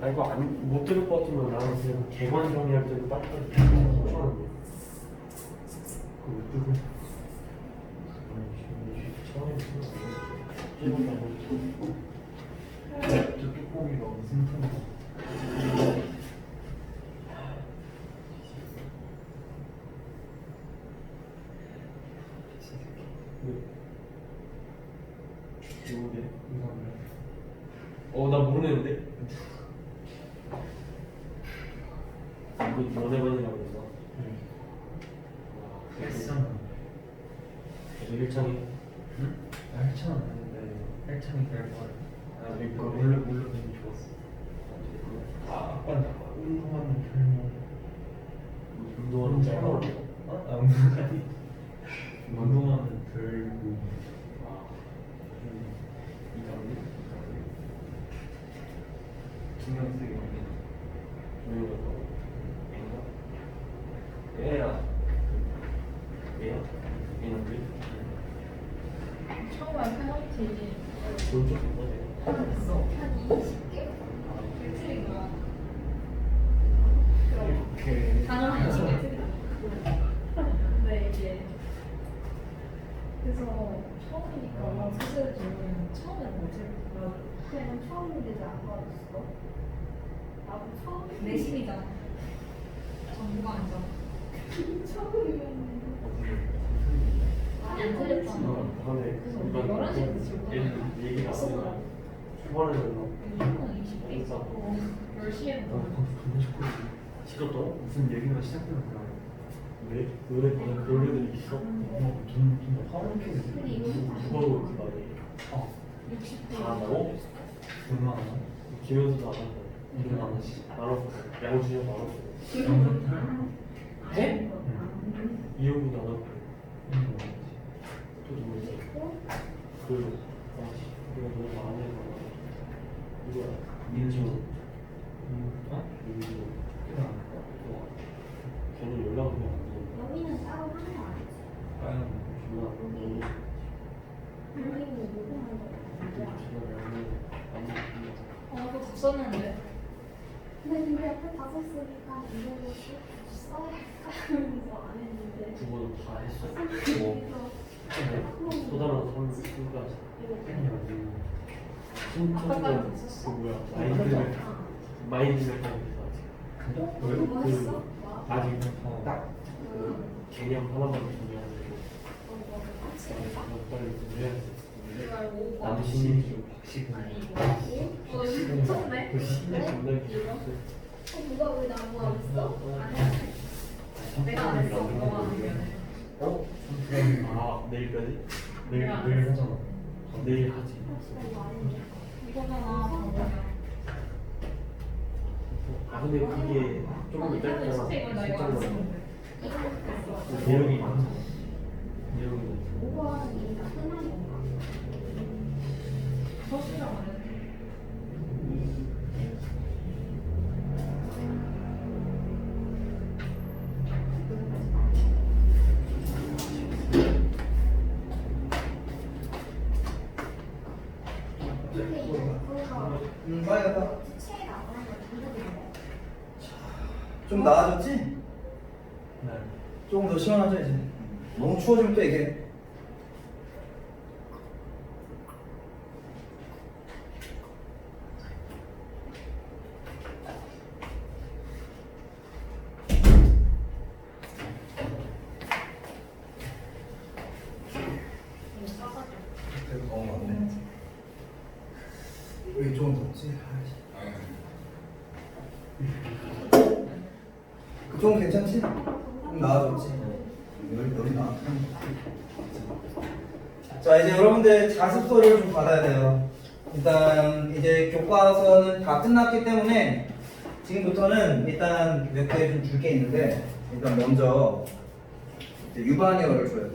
아 이거 못 들을 것 같으면 나는 그냥 개관 정리할 때도 빨리빨리 추천하는데 그거 못 들고 처음에 저 뚜껑이가 무슨 톤이야 누구게? 나 모르는데? 이거 너네반이라고 했어? 했잖아. 계속 일창이? 응? 했잖아. 근데 했잖아 결과. 아, 그러니까 이거 몰래 너무 좋았어. 아빠는 운동하는 별명. 운동하는 짤로 아, 운동하니. 운동하는 별명. 이상해? 김영석이 언니. 얘야 얘야? 얘는 왜? 처음 한 페널티 본적 있나? 한 20개? 일주일인가? 이렇게. 단어 한 20개 틀리다. 네, 이게. 그래서 처음이니까 사실 저는 처음에는 뭐지? 그냥 처음인데 안 받았어. 나도 처음 내신이잖아. 정보가 아니잖아. 처음이면 안 틀렸잖아. 하네. 그래서 11시에 지금 얘기가 안 나. 초반에 나. 무조건 20개 있었고 10시에는 가고 싶고 싫었더라? 무슨 얘기가 시작되는 거야. 왜? 왜 그런 애들이 있어? 좀 화목해. 근데 이거 누가 그렇게 말해? 60대 다 나고? 얼마나? 김현수도 안 한다. 이름 안 하시. 나로 양준이 안 하고 해? 이영구도 안 하고 또 누구 있어? 그 이거 너무 많이 해서 누구야? 민지호 민지호 걔는 연락을 안 돼. 여기는 따로 하는 거 아니지? 빨간 누나 여기는 녹음한 거 또 썼는데 근데 우리 앞에 다 썼으니까 이걸로 써야 할까 안 했는데 두 번은 다 했어. 뭐 소다랑 선수까지. 신청전 그 뭐야 마인드맵 뭐 했어? 아직 딱그 개념 하나만 준비하고 빨리 준비해야지. 남신이 좀 박식은 미쳤네. 그 신이 존나 누가 왜 나무 안 했어? 내가 안 했어. 너가 안 하면 어? 아 내일까지? 내일 하잖아. 내일 하지. 이거잖아. 아 근데 그게 조금 이따 했잖아. 이거 내용이 많잖아. 내용이 많잖아. 5번 이게 다 끝난 건가? 더 싫어 안 해. 빨리 가봐. 주체에 나오는 거 중독인데? 좀 나아졌지? 네. 조금 더 시원하죠 이제. 너무 추워지면 또 이게. 이거 싸가지고. 그래도 너무 많네. 왜 좀 덥지? 그쪽은 괜찮지? 좀 나아졌지? 여기 나아. 자 이제 여러분들 자습서를 좀 받아야 돼요. 일단 이제 교과서는 다 끝났기 때문에 지금부터는 일단 몇 개 좀 줄 게 있는데 일단 먼저 이제 유반이어를 줘야 돼.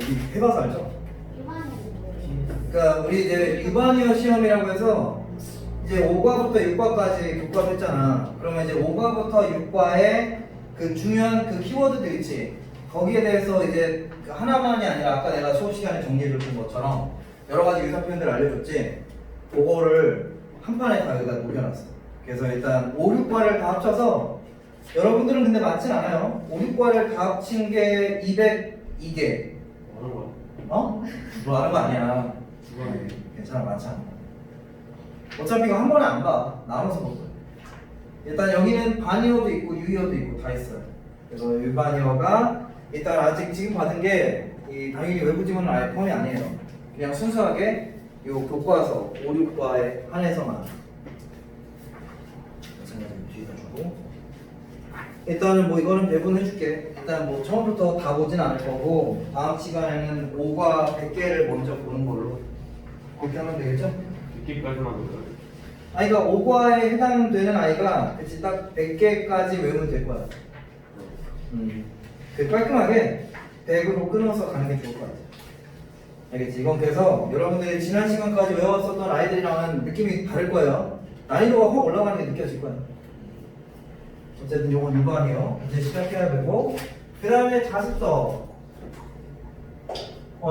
여기 해봐서 알죠? 이만이 뭐예요? 그러니까 우리 이제 유반이어 시험이라고 해서 이제 5과부터 6과까지 교과서 했잖아. 그러면 이제 5과부터 6과에 그 중요한 그 키워드들 있지. 거기에 대해서 이제 그 하나만이 아니라 아까 내가 수업 시간에 정리해 줬던 것처럼 여러 가지 유사 표현들 알려줬지. 그거를 한 판에 다 여기다 녹여놨어. 그래서 일단 5, 6과를 다 합쳐서 여러분들은 근데 맞진 않아요. 5, 6과를 다 합친 게 202개. 어느 거야? 어? 뭐 하는 거 아니야. 괜찮아, 많잖아. 어차피 이거 한 번에 안 봐. 나눠서 볼 거야. 일단 여기는 반이어도 있고 유이어도 있고 다 있어요. 그래서 유반이어가 일단 아직 지금 받은 게 당연히 외부 지문은 아예 포함이 아니에요. 그냥 순수하게 이 교과서 5, 6과에 한해서만 마찬가지로 뒤에다 주고 일단은 뭐 이거는 배분해줄게. 일단 뭐 처음부터 다 보진 않을 거고 다음 시간에는 5과 100개를 먼저 보는 걸로 그렇게 하면 되겠죠? 6개까지만 넣어요. 아니 그러니까 5과에 해당되는 아이가 그치 딱 100개까지 외우면 될 거야. 그 깔끔하게 100으로 끊어서 가는 게 좋을 것 같아. 알겠지? 이건 그래서 여러분들이 지난 시간까지 외웠었던 아이들이랑은 느낌이 다를 거예요. 난이도가 확 올라가는 게 느껴질 거야. 어쨌든 요건 유반이요. 이제 시작해야 되고 그 다음에 자습서.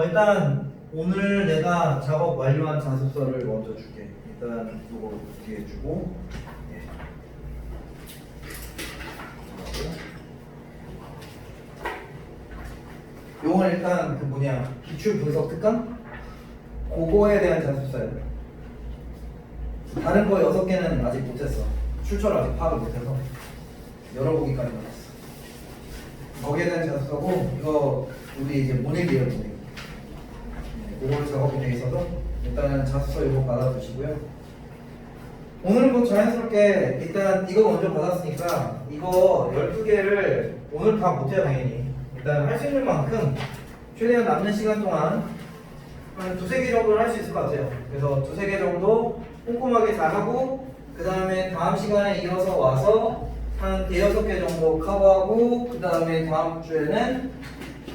일단 오늘 내가 작업 완료한 자습서를 먼저 줄게. 일단 요거 뒤에 주고 예. 요건 일단 그 뭐냐 기출 분석 특강? 그거에 대한 자습서예요. 다른 거 6개는 아직 못했어. 출처를 아직 파악을 못해서 열어보기까지 나왔어. 거기에 대한 자습서고 이거 우리 이제 모델이에요 모델. 그걸 작업이 돼 있어서 일단은 자습서 이거 받아두시고요. 오늘은 뭐 자연스럽게 일단 이거 먼저 받았으니까 이거 12개를 오늘 다 못해요 당연히. 일단 할 수 있는 만큼 최대한 남는 시간 동안 한 2-3개 정도는 할 수 있을 것 같아요. 그래서 2-3개 정도 꼼꼼하게 잘 하고 그 다음에 다음 시간에 이어서 와서 한 5-6개 정도 커버하고 그 다음에 다음 주에는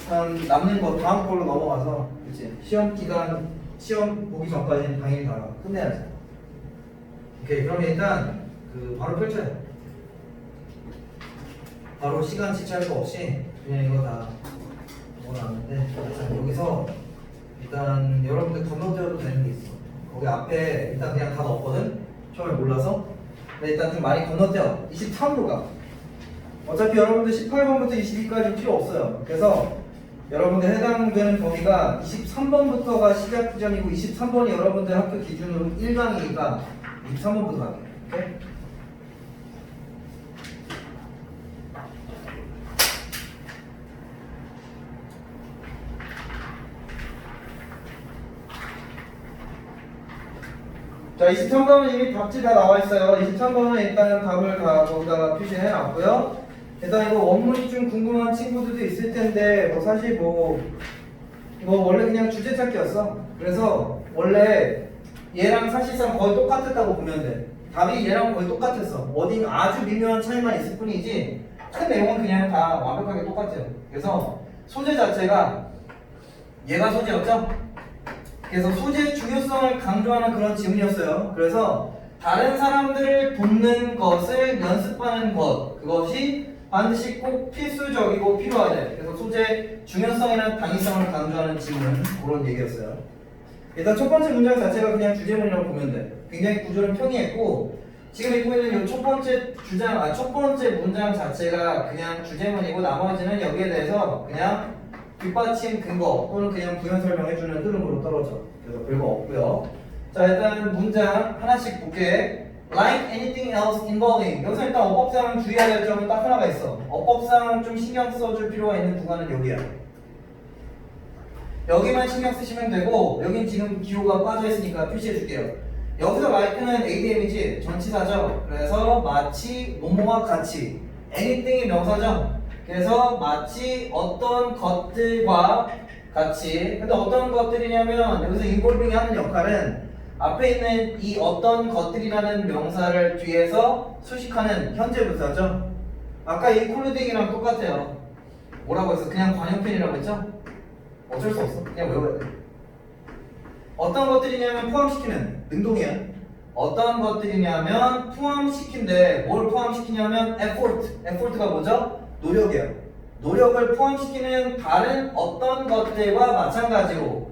한 남는 거 다음 걸로 넘어가서 그치 시험 기간 시험 보기 전까지는 당연히 다 끝내야지. 오케이 그럼 일단 그 바로 펼쳐요. 바로 시간 지체할 거 없이 그냥 이거 다 넣어놨는데 여기서 일단 여러분들 건너뛰어도 되는 게 있어. 거기 앞에 일단 그냥 다 넣었거든. 처음에 몰라서. 근데 일단 좀 많이 건너뛰어. 23로 가. 어차피 여러분들 18번부터 22까지 필요 없어요. 그래서 여러분들 해당되는 범위가 23번부터가 시작 지점이고 23번이 여러분들 학교 기준으로 1강이니까 23번부터 갈게요. 오케이? 자, 23번은 이미 답지 다 나와 있어요. 23번은 일단은 답을 다 거기다가 표시해 놨고요. 일단 이거 원문이 좀 궁금한 친구들도 있을 텐데 뭐 사실 뭐 이거 원래 그냥 주제 찾기였어. 그래서 원래 얘랑 사실상 거의 똑같았다고 보면 돼. 답이 얘랑 거의 똑같았어. 어디 아주 미묘한 차이만 있을 뿐이지 큰 내용은 그냥 다 완벽하게 똑같아요. 그래서 소재 자체가 얘가 소재였죠? 그래서 소재의 중요성을 강조하는 그런 지문이었어요. 그래서 다른 사람들을 돕는 것을 연습하는 것, 그것이 반드시 꼭 필수적이고 필요하대. 그래서 소재의 중요성이나 당위성을 강조하는 지문, 그런 얘기였어요. 일단 첫 번째 문장 자체가 그냥 주제문이라고 보면 돼. 굉장히 구조는 평이했고 지금 읽고 있는 이 첫 번째 주장, 첫 번째 문장 자체가 그냥 주제문이고 나머지는 여기에 대해서 그냥 뒷받침 근거 또는 그냥 부연 설명해주는 흐름으로 떨어져. 그래서 별거 없고요. 자, 일단 문장 하나씩 볼게. Like anything else involving. 여기서 일단 어법상 주의해야 될 점은 딱 하나가 있어. 어법상 좀 신경 써줄 필요가 있는 구간은 여기야. 여기만 신경 쓰시면 되고 여긴 지금 기호가 빠져있으니까 표시해줄게요. 여기서 like는 ADM이지 전치사죠. 그래서 마치 뭐뭐와 같이 anything이 명사죠. 그래서 마치 어떤 것들과 같이. 근데 어떤 것들이냐면 여기서 involving이 하는 역할은 앞에 있는 이 어떤 것들이라는 명사를 뒤에서 수식하는 현재 분사죠. 아까 이 including이랑 똑같아요. 뭐라고 했어? 그냥 관용편이라고 했죠? 어쩔 수 없어. 그냥 외워야 돼. 어떤 것들이냐면 포함시키는 능동이야. 어떤 것들이냐면 포함시킨데 뭘 포함시키냐면 effort가 뭐죠? 노력이야. 노력을 포함시키는 다른 어떤 것들과 마찬가지로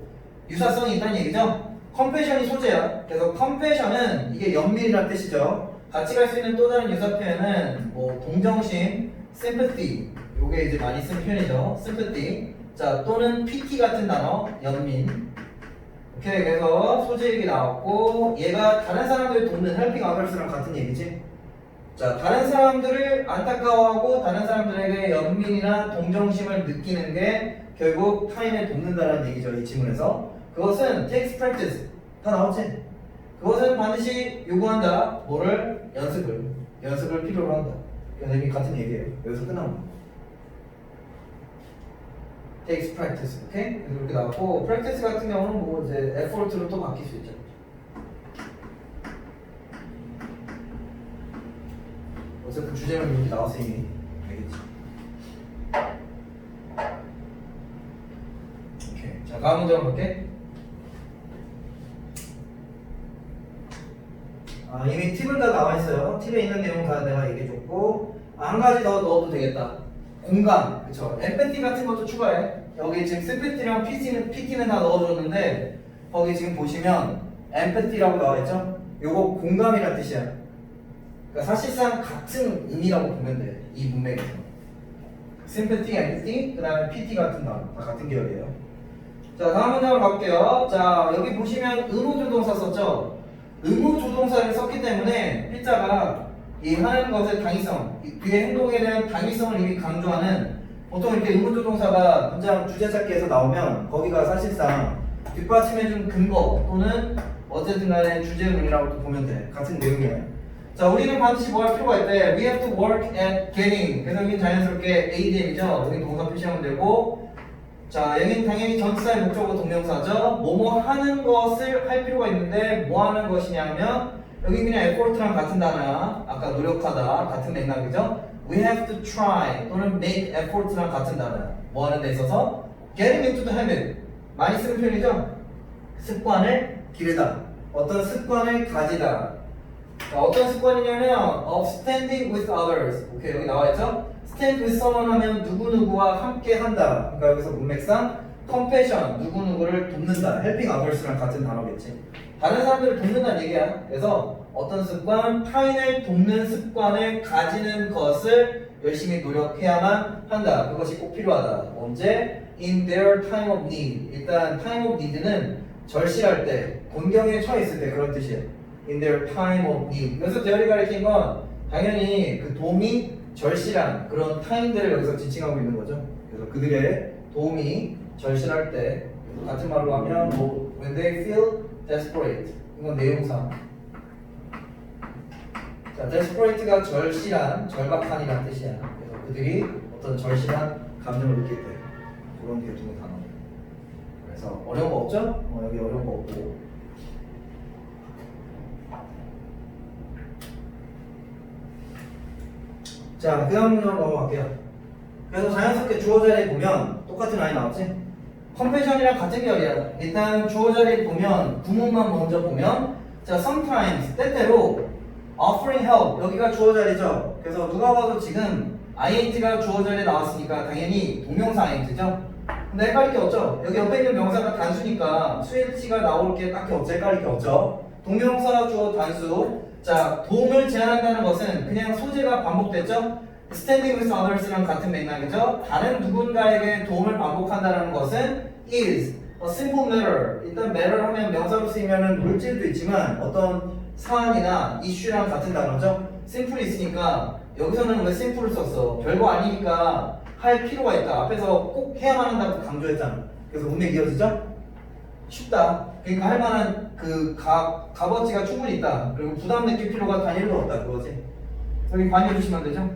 유사성이 있다는 얘기죠. 컴패션이 소재야. 그래서 컴패션은 이게 연민이라는 뜻이죠. 같이 갈 수 있는 또 다른 유사 표현은 뭐 동정심, sympathy. 요게 이제 많이 쓰는 표현이죠. sympathy. 자, 또는 PT 같은 단어, 연민. 오케이, 그래서 소재 얘기 나왔고 얘가 다른 사람들을 돕는 helping others랑 같은 얘기지. 자, 다른 사람들을 안타까워하고 다른 사람들에게 연민이나 동정심을 느끼는 게 결국 타인을 돕는다는 얘기죠. 이 지문에서. 그것은 takes practice. 다 나왔지? 그것은 반드시 요구한다. 뭐를? 연습을 필요로 한다. 그래서 이미 같은 얘기예요. 여기서 끝납니다. takes practice. 오케이? 그래서 이렇게 나왔고 practice 같은 경우는 뭐 이제 effort로 또 바뀔 수 있죠. 어쨌든 주제는 이렇게 나왔으니 알겠지? 오케이. 자, 다음 문제 한번 볼게. 이미 팁은 다 나와 있어요. 팁에 있는 내용 다 내가 얘기해줬고 한 가지 더 넣어도 되겠다. 공감, 그쵸? 엠패티 같은 것도 추가해. 여기 지금 sympathy랑 PT는 다 넣어줬는데 거기 지금 보시면 엠패티라고 나와있죠? 요거 공감이란 뜻이야. 그러니까 사실상 같은 의미라고 보면 돼. 이 문맥에서. sympathy, empathy, 그 다음에 PT 같은 단어 다 같은 계열이에요. 자, 다음 문장으로 가볼게요. 자, 여기 보시면 의무조동사 썼죠? 의무조동사를 썼기 때문에 필자가 이 하는 것의 당위성, 그의 행동에 대한 당위성을 이미 강조하는 보통 이렇게 의무조동사가 문장 주제 찾기에서 나오면 거기가 사실상 뒷받침해준 근거 또는 어쨌든 간에 주제문이라고 보면 돼. 같은 내용이에요. 자, 우리는 반드시 뭐 할 필요가 있대. We have to work at getting. 그래서 여기 자연스럽게 ADM이죠. 여기 동사 표시하면 되고 자, 여기는 당연히 전치사의 목적어 동명사죠. 뭐뭐 하는 것을 할 필요가 있는데 뭐 하는 것이냐면 여기 그냥 effort랑 같은 단어야. 아까 노력하다 같은 맥락이죠. We have to try 또는 make effort랑 같은 단어야. 뭐 하는 데 있어서 getting into the habit 많이 쓰는 표현이죠. 습관을 기르다. 어떤 습관을 가지다. 자, 어떤 습관이냐면 of standing with others. 오케이, 여기 나와있죠? stand with someone 하면 누구누구와 함께 한다. 그러니까 여기서 문맥상 compassion, 누구누구를 돕는다. helping others랑 같은 단어겠지. 다른 사람들을 돕는다는 얘기야. 그래서 어떤 습관, 타인을 돕는 습관을 가지는 것을 열심히 노력해야만 한다. 그것이 꼭 필요하다. 언제? In their time of need. 일단 time of need는 절실할 때, 곤경에 처해 있을 때 그런 뜻이에요. In their time of need. 그래서 대열이 가리킨 건 당연히 그 도움이 절실한 그런 타인들을 여기서 지칭하고 있는 거죠. 그래서 그들의 도움이 절실할 때 같은 말로 하면 뭐 when they feel desperate. 이건 내용상. 자, desperate가 절실한, 절박한이라는 뜻이야. 그래서 그들이 어떤 절실한 감정을 느낄 때 그런 계통의 단어. 그래서 어려운 거 없죠? 여기 어려운 거 없고. 자, 그 다음 문제로 넘어갈게요. 그래서 자연스럽게 주어 자리에 보면 똑같은 라인 나왔지? 컴패션이랑 같은 결이야. 일단 주어 자리에 보면 구문만 먼저 보면 자, sometimes 때때로 offering help 여기가 주어 자리죠. 그래서 누가 봐도 지금 ing가 주어 자리에 나왔으니까 당연히 동명사 ing죠. 근데 헷갈릴 게 없죠. 여기 옆에 있는 명사가 단수니까 수일치가 나올 게 딱히 없죠. 헷갈릴 게 없죠. 동명사 주어 단수 자, 도움을 제한한다는 것은 그냥 소재가 반복됐죠? standing with others랑 같은 맥락이죠? 다른 누군가에게 도움을 반복한다는 것은 is a simple matter. 일단 matter 하면 명사로 쓰이면 물질도 있지만 어떤 사안이나 이슈랑 같은 단어죠? simple이 있으니까 여기서는 왜 simple을 썼어? 별거 아니니까 할 필요가 있다. 앞에서 꼭 해야만 한다고 강조했잖아. 그래서 문맥 이어지죠? 쉽다. 그러니까 할 만한 그 값어치가 충분히 있다. 그리고 부담 느낄 필요가 단 1도 없다. 그거지. 여기 관여 주시면 되죠?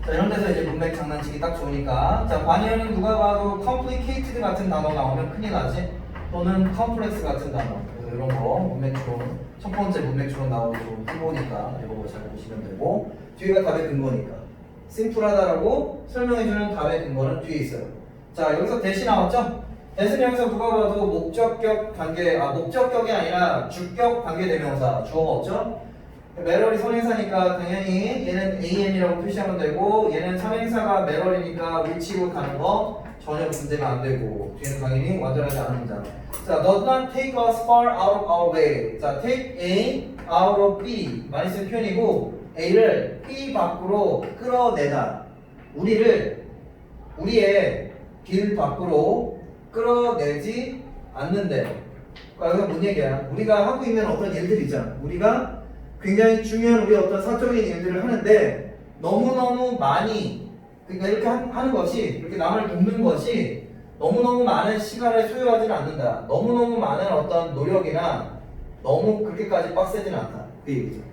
자, 이런 데서 이제 문맥 장난치기 딱 좋으니까. 자, 관여는 누가 봐도 complicated 같은 단어 나오면 큰일 나지. 또는 complex 같은 단어. 그래서 이런 거 문맥 추론. 첫 번째 문맥 추론 나오기 좋은 후보니까 이거 잘 보시면 되고. 뒤가 답의 근거니까. 심플하다라고 설명해주는 답의 근거는 뒤에 있어요. 자, 여기서 대시 나왔죠? 대신 여기서 누가 봐도 목적격 관계, 목적격이 아니라 주격 관계대명사 주어가 없죠? 메럴이 선행사니까 당연히 얘는 AM이라고 표시하면 되고 얘는 선행사가 메럴이니까 위치로 가는 거 전혀 문제가 안 되고 뒤에는 당연히 완전하지 않은 문장. 자, does not take us far out of our way. 자, take A out of B 많이 쓴 표현이고 A를 B 밖으로 끌어내다. 우리의 길 밖으로 끌어내지 않는데. 그러니까 여기가 뭔 얘기야? 우리가 하고 있는 어떤 일들이 있잖아. 우리가 굉장히 중요한 우리 어떤 사적인 일들을 하는데 너무너무 많이 그러니까 이렇게 하는 것이 이렇게 남을 돕는 것이 너무너무 많은 시간을 소요하지는 않는다. 너무너무 많은 어떤 노력이나 너무 그렇게까지 빡세지는 않다. 그 얘기죠.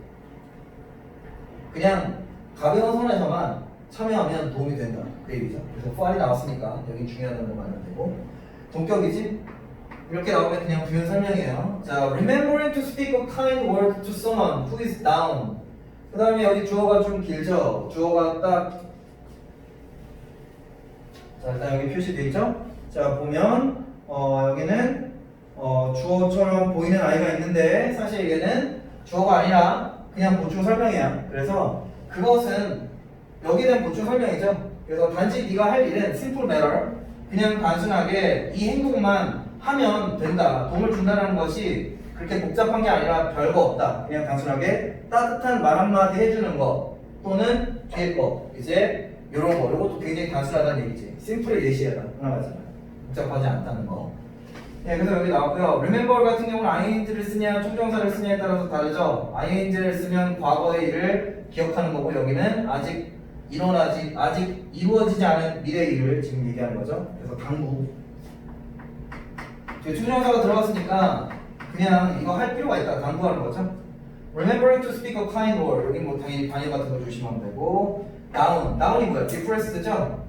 그냥 가벼운 선에서만 참여하면 도움이 된다. 그 얘기죠. 그래서 fuar이 나왔으니까 여기 중요한 거 만들면 되고 동격이지? 이렇게 나오면 그냥 부연 설명이에요. 자, remembering to speak a kind word to someone who is down. 그 다음에 여기 주어가 좀 길죠? 주어가 딱 자, 일단 여기 표시되어 있죠? 자, 보면 여기는 주어처럼 보이는 아이가 있는데 사실 얘는 주어가 아니라 그냥 보충 설명이야. 그래서 그것은 여기는 보충 설명이죠. 그래서 단지 네가 할 일은 simple matter. 그냥 단순하게 이 행동만 하면 된다. 도움을 준다는 것이 그렇게 복잡한 게 아니라 별거 없다. 그냥 단순하게 따뜻한 말 한마디 해주는 거 또는 뒤에 거 이제 이런 거. 이것도 굉장히 단순하다는 얘기지. 심플의 예시야. 하나가잖아. 복잡하지 않다는 거. 네, 그래서 여기 나왔고요. remember 같은 경우는 ing를 쓰냐 총정사를 쓰냐에 따라서 다르죠. ing를 쓰면 과거의 일을 기억하는 거고 여기는 아직 이루어지지 않은 미래 일을 지금 얘기하는 거죠. 그래서 당부. 총정사가 들어갔으니까 그냥 이거 할 필요가 있다. 당부하는 거죠. remembering to speak a kind word. 여기 뭐 당연히 반역 같은 거 조심하면 되고 down이 뭐야? depressed죠?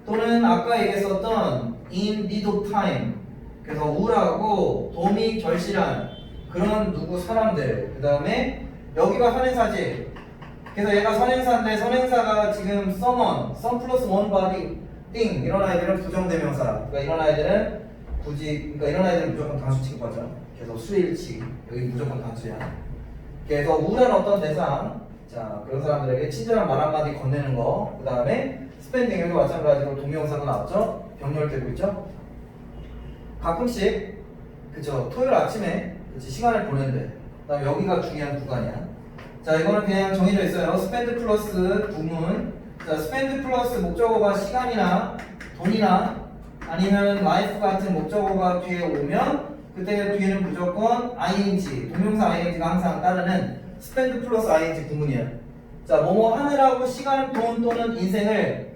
또는 아까 얘기했었던 in need of time. 그래서 우울하고 도움이 절실한 그런 사람들. 그 다음에 여기가 선행사지. 그래서 얘가 선행사인데 선행사가 지금 someone, some plus one body, thing 이런 아이들은 부정대명사. 그러니까 이런 아이들은 무조건 단수 취급하죠. 그래서 수일치 여기 무조건 단수야. 그래서 우울한 어떤 대상, 자 그런 사람들에게 친절한 말 한마디 건네는 거. 그 다음에 스펜딩 여기도 마찬가지로 동명사가 나왔죠. 병렬되고 있죠. 가끔씩 그쵸 토요일 아침에 시간을 보낸대. 그다음 여기가 중요한 구간이야. 자 이거는 그냥 정해져 있어요. spend 플러스 부문. 자 spend 플러스 목적어가 시간이나 돈이나 아니면 life 같은 목적어가 뒤에 오면 그때 뒤에는 무조건 ing 동명사 ing가 항상 따르는 spend 플러스 ing 구문이야. 자 뭐뭐 하느라고 시간, 돈 또는 인생을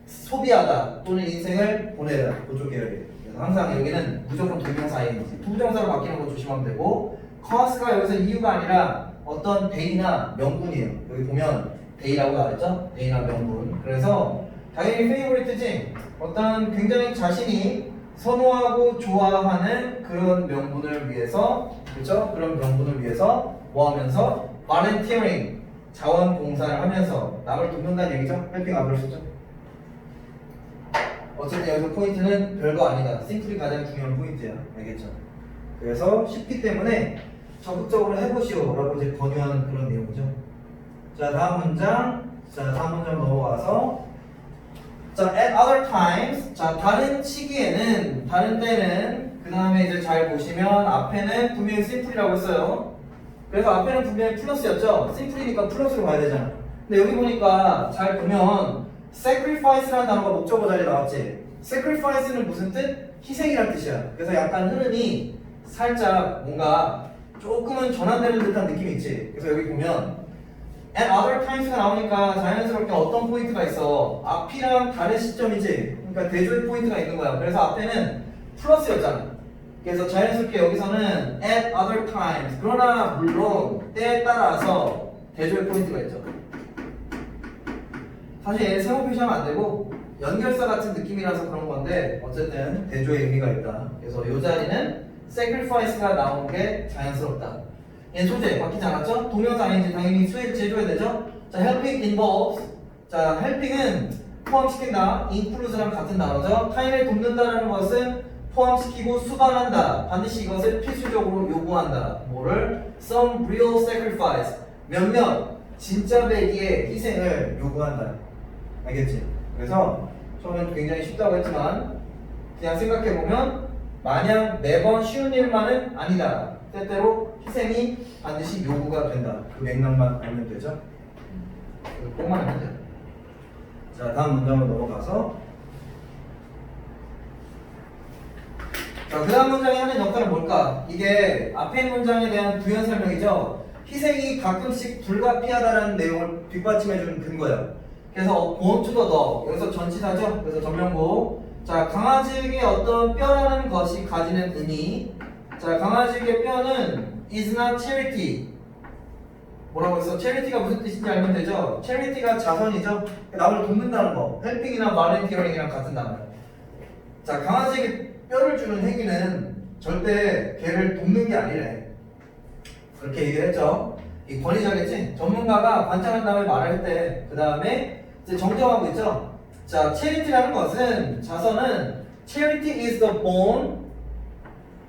소비하다 또는 인생을 보내다. 그쪽 계열이에요. 항상 여기는 무조건 동명사 ing 부정사로 바뀌는 거 조심하면 되고 cause가 여기서 이유가 아니라 어떤 대의나 명분이에요. 여기 보면 대의라고 나왔죠? 대의나 명분. 그래서 당연히 페이보리트지 어떤 굉장히 자신이 선호하고 좋아하는 그런 명분을 위해서 그렇죠? 그런 명분을 위해서 뭐 하면서 volunteering 자원봉사를 하면서 남을 돕는다는 얘기죠? 헬핑 아브레스죠? 어쨌든 여기서 포인트는 별거 아니다. 심플이 가장 중요한 포인트야. 알겠죠? 그래서 쉽기 때문에 적극적으로 해보시오 라고 이제 권유하는 그런 내용이죠. 자 다음 문장 넘어가서 자 at other times 자 다른 시기에는 다른 때는 그 다음에 이제 잘 보시면 앞에는 분명히 심플이라고 했어요. 그래서 앞에는 분명히 플러스였죠. 심플이니까 플러스로 가야 되잖아. 근데 여기 보니까 잘 보면 sacrifice라는 단어가 목적어 자리에 나왔지. sacrifice는 무슨 뜻? 희생이란 뜻이야. 그래서 약간 흐름이 살짝 뭔가 조금은 전환되는 듯한 느낌이 있지. 그래서 여기 보면 at other times가 나오니까 자연스럽게 어떤 포인트가 있어. 앞이랑 다른 시점이지. 그러니까 대조의 포인트가 있는 거야. 그래서 앞에는 플러스였잖아. 그래서 자연스럽게 여기서는 at other times. 그러나 물론 때에 따라서 대조의 포인트가 있죠. 사실 세모 표시하면 안 되고 연결사 같은 느낌이라서 그런 건데 어쨌든 대조의 의미가 있다. 그래서 이 자리는 sacrifice가 나온 게 자연스럽다. 얘 소재 바뀌지 않았죠? 동명사 ing 당연히 제조해야 되죠? 자, helping involves. 자, helping은 포함시킨다. include랑 같은 단어죠. 타인을 돕는다는 것은 포함시키고 수반한다. 반드시 이것을 필수적으로 요구한다. 뭐를? Some real sacrifice. 몇몇 진짜 배기의 희생을 요구한다. 알겠지? 그래서 처음엔 굉장히 쉽다고 했지만 그냥 생각해보면 마냥 매번 쉬운 일만은 아니다. 때때로 희생이 반드시 요구가 된다. 그 맥락만 알면 되죠? 꼭만 알면 돼요. 자, 다음 문장으로 넘어가서 자, 그 다음 문장이 하는 역할은 뭘까? 이게 앞에 있는 문장에 대한 부연 설명이죠. 희생이 가끔씩 불가피하다라는 내용을 뒷받침해주는 근거예요. 그래서 born to the dog 여기서 전치사죠. 그래서 전명구. 자, 강아지에게 어떤 뼈라는 것이 가지는 의미. 자, 강아지에게 뼈는 is not charity. 뭐라고 했어? charity가 무슨 뜻인지 알면 되죠? charity가 자선이죠. 남을 돕는다는 거. helping이나 volunteering이랑 같은 단어예요. 자, 강아지에게 뼈를 주는 행위는 절대 걔를 돕는 게 아니래. 그렇게 얘기를 했죠. 이 권위자겠지? 전문가가 관찰한 다음에 말할 때 그 다음에 이제 정정하고 있죠. 자, charity라는 것은 자선은 charity is the bone.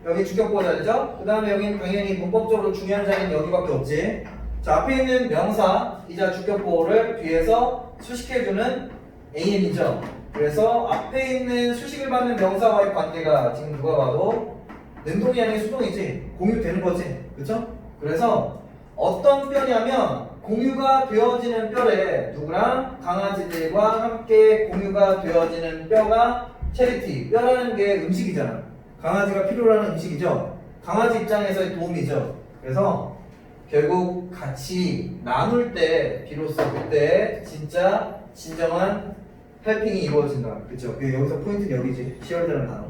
여기 주격보가 자리죠. 그 다음에 여기는 당연히 문법적으로 중요한 자리는 여기밖에 없지. 자, 앞에 있는 명사이자 주격보를 뒤에서 수식해주는 AN이죠. 그래서 앞에 있는 수식을 받는 명사와의 관계가 지금 누가 봐도 능동이 아닌 수동이지. 공유되는 거지. 그쵸? 그래서 어떤 뼈냐면 공유가 되어지는 뼈래. 누구랑? 강아지들과 함께 공유가 되어지는 뼈가 체리티. 뼈라는 게 음식이잖아. 강아지가 필요로 하는 음식이죠. 강아지 입장에서의 도움이죠. 그래서 결국 같이 나눌 때 비로소 그때 진짜 진정한 헬핑이 이루어진다. 그쵸? 여기서 포인트는 여기지. 시월되는 단어.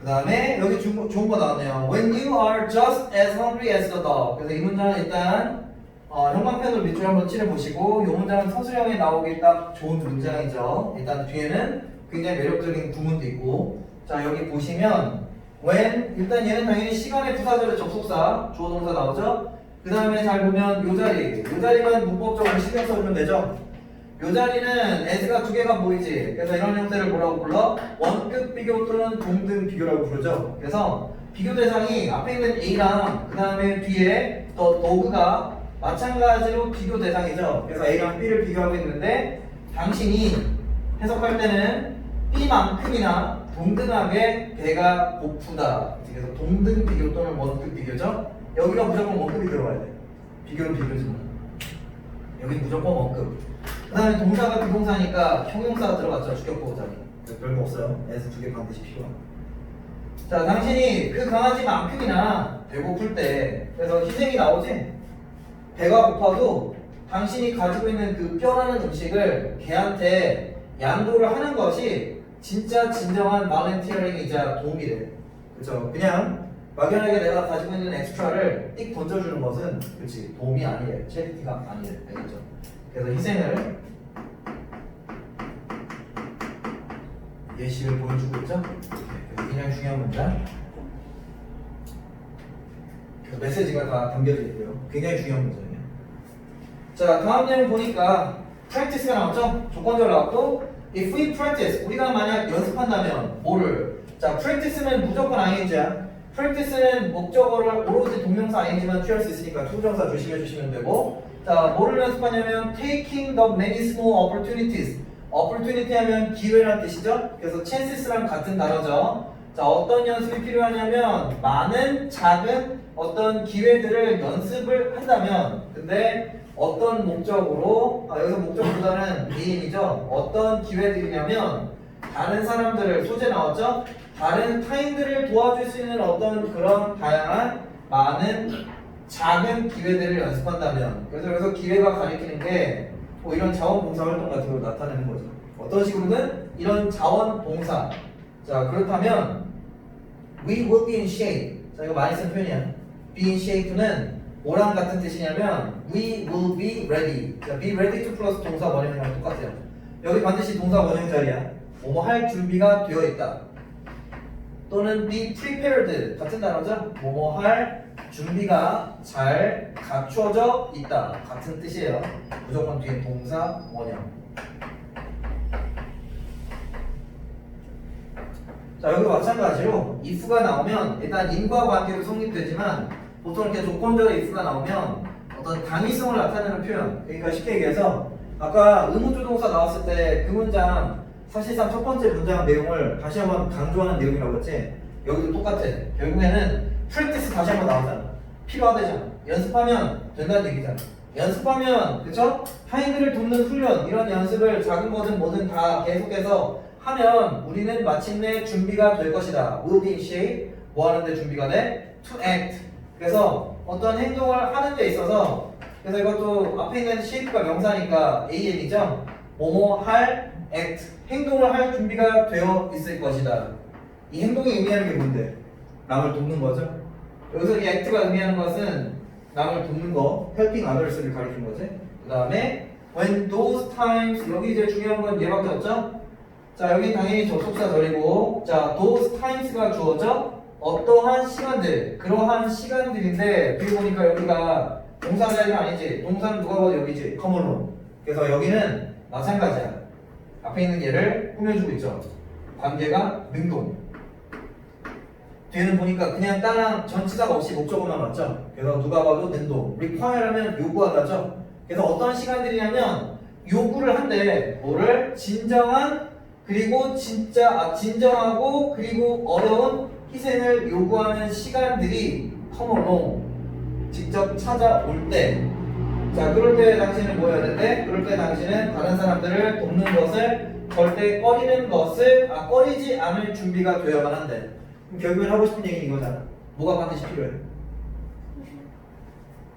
그 다음에 여기 좋은 거 나왔네요. When you are just as hungry as the dog. 그래서 이 문장은 일단 형광펜으로 밑줄 한번 칠해보시고 이 문장은 서술형에 나오기 딱 좋은 문장이죠. 일단 뒤에는 굉장히 매력적인 구문도 있고 자 여기 보시면 when 일단 얘는 당연히 시간의 부사절의 접속사 주어 동사 나오죠. 그 다음에 잘 보면 요 자리만 문법적으로 신경 써주면 되죠. 요 자리는 as가 두 개가 보이지. 그래서 이런 형태를 뭐라고 불러? 원급 비교 또는 동등 비교라고 부르죠. 그래서 비교 대상이 앞에 있는 A랑 그 다음에 뒤에 더 dove가 마찬가지로 비교 대상이죠. 그래서 A랑 B를 비교하고 있는데 당신이 해석할 때는 B만큼이나 동등하게 배가 고프다. 그래서 동등 비교 또는 원급 비교죠. 여기가 무조건 원급이 들어가야 돼. 비교는 비교지만 여기 무조건 원급. 그 다음에 동사가 비동사니까 형용사가 들어갔죠. 주격보호 자리. 별거 없어요. S 두 개 반드시 필요한. 자, 당신이 그 강아지만큼이나 배고플 때 그래서 희생이 나오지. 배가 고파도 당신이 가지고 있는 그 뼈라는 음식을 걔한테 양도를 하는 것이 진짜 진정한 volunteering이자 도움이 돼. 그쵸? 그냥 막연하게 내가 가지고 있는 엑스트라를 띡 던져주는 것은 그렇지 도움이 아니래. 체리티가 아니래. 알겠죠? 그래서 희생을 예시를 보여주고 있죠? 굉장히 중요한 문장. 그래서 메시지가 다 담겨져 있고요. 굉장히 중요한 문장이에요. 자, 다음 내용 보니까 practice가 나왔죠? 조건절 나왔고 if we practice, 우리가 만약 연습한다면 뭐를? 자, practice는 무조건 ing야. practice는 목적어를 오로지 동명사 ing만 취할 수 있으니까 투부정사 조심해 주시면 되고 자, 뭐를 연습하냐면 taking the many small opportunities. opportunity 하면 기회란 뜻이죠. 그래서 chances랑 같은 단어죠. 자, 어떤 연습이 필요하냐면 많은 작은 어떤 기회들을 연습을 한다면 근데 어떤 목적으로 여기서 목적보다는 미인이죠. 어떤 기회들이냐면 다른 사람들을 소재 나왔죠? 다른 타인들을 도와줄 수 있는 어떤 그런 다양한 많은 작은 기회들을 연습한다면 그래서 여기서 기회가 가리키는 게 뭐 이런 자원봉사 활동 같은 걸 나타내는 거죠. 어떤 식으로든 이런 자원봉사. 자, 그렇다면 we will be in shape. 자, 이거 많이 쓴 표현이야. be in shape는 뭐랑 같은 뜻이냐면 we will be ready. 자, be ready to 플러스 동사 원형이랑 똑같아요. 여기 반드시 동사 원형 자리야. 뭐뭐 할 준비가 되어 있다. 또는 be prepared 같은 단어죠. 뭐뭐 할 준비가 잘 갖춰져 있다. 같은 뜻이에요. 무조건 뒤에 동사 원형. 자, 여기 마찬가지로 if가 나오면 일단 인과관계로 성립되지만 보통 이렇게 조건적으로 if가 나오면 어떤 당위성을 나타내는 표현. 그러니까 쉽게 얘기해서 아까 의문조동사 나왔을 때 그 문장 사실상 첫 번째 문장 내용을 다시 한번 강조하는 내용이라고 했지. 여기도 똑같아. 결국에는 practice 다시 한번 나오잖아. 필요하대잖아. 연습하면 된다는 얘기잖아. 연습하면 그쵸? 타인들을 돕는 훈련 이런 연습을 작은 거든 뭐든 다 계속해서 하면 우리는 마침내 준비가 될 것이다. will be in shape. 뭐 하는데 준비가 돼? to act. 그래서 어떤 행동을 하는 데 있어서 그래서 이것도 앞에 있는 shape가 명사니까 am이죠. 뭐뭐 할 act. 행동을 할 준비가 되어 있을 것이다. 이 행동이 의미하는 게 뭔데? 남을 돕는 거죠. 여기서 이 act가 의미하는 것은 남을 돕는 거, helping others를 가리킨 거지. 그 다음에 when those times 여기 이제 중요한 건 얘밖에 없죠. 자, 여기 당연히 접속사 절이고, 자, those times가 주어져 어떠한 시간들, 그러한 시간들인데, 뒤에 보니까 여기가 동사 자리가 아니지. 동사는 누가 봐도 여기지. common. 그래서 여기는 마찬가지야. 앞에 있는 얘를 꾸며주고 있죠. 관계가 능동. 뒤에는 보니까 그냥 따랑 전치사가 없이 목적어만 맞죠. 그래서 누가 봐도 능동. require하면 요구하다죠. 그래서 어떤 시간들이냐면 요구를 한데 뭐를 진정한 그리고 진정하고 그리고 어려운 희생을 요구하는 시간들이 come along 직접 찾아올 때. 자, 그럴 때 당신은 뭐 해야 되는데? 그럴 때 당신은 다른 사람들을 돕는 것을 절대 꺼리지 않을 준비가 되어야만 한대. 그럼 결국엔 하고 싶은 얘기는 이거잖아. 뭐가 반드시 필요해?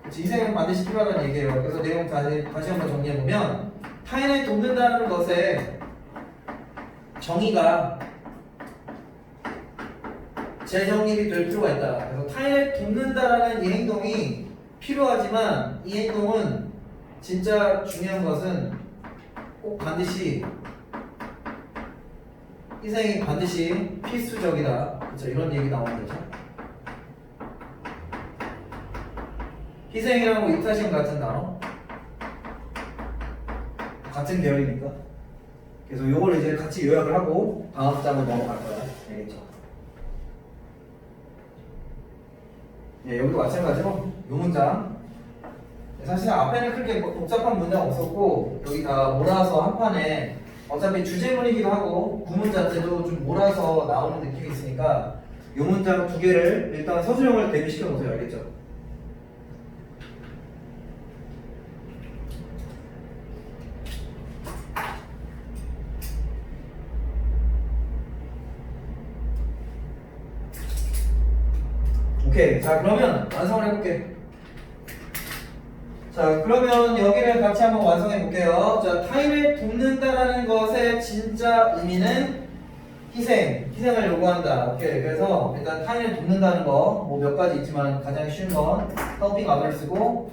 그치, 희생은 반드시 필요하다는 얘기예요. 그래서 내용 다시 한번 정리해보면 타인을 돕는다는 것에 정의가 재정립이 될 필요가 있다. 그래서 타인을 돕는다라는 이 행동이 필요하지만 이 행동은 진짜 중요한 것은 꼭 반드시 희생이 반드시 필수적이다. 그렇죠? 이런 얘기 나오는 거죠. 희생이라고 이타심 같은 단어 같은 계열이니까. 그래서 요걸 이제 같이 요약을 하고 다음 장으로 넘어갈 거야. 알겠죠? 예, 여기도 마찬가지로 요 문장 사실 앞에는 그렇게 복잡한 문장 없었고 여기 다 몰아서 한 판에 어차피 주제문이기도 하고 구문 자체도 좀 몰아서 나오는 느낌이 있으니까 요 문장 두 개를 일단 서술형을 대비시켜 놓으세요. 알겠죠? 오케이. 자, 그러면 완성을 해볼게. 자, 그러면 여기를 같이 한번 완성해 볼게요. 자, 타인을 돕는다라는 것의 진짜 의미는 희생을 요구한다. 오케이. 그래서 일단 타인을 돕는다는 거 뭐 몇 가지 있지만 가장 쉬운 건 helping others고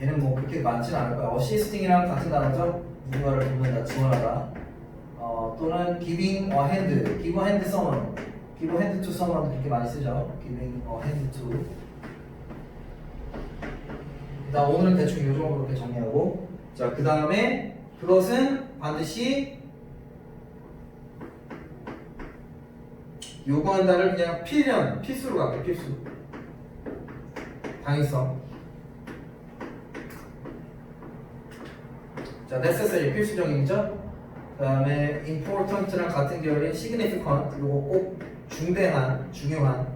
얘는 뭐 그렇게 많지는 않을 거야. assisting이랑 같은 단어죠. 누군가를 돕는다, 지원하다. 또는 giving a hand, give a hand someone, give a hand to someone 그렇게 많이 쓰죠. giving a hand to. 일단 오늘은 대충 이 정도로 이렇게 정리하고, 자, 그 다음에 그것은 반드시 요구한다를 그냥 필수로 갈게요. 필수. 당위성. 자, necessary 필수적인죠. 그 다음에 important랑 같은 계열인 significant, 요거 꼭 중대한, 중요한.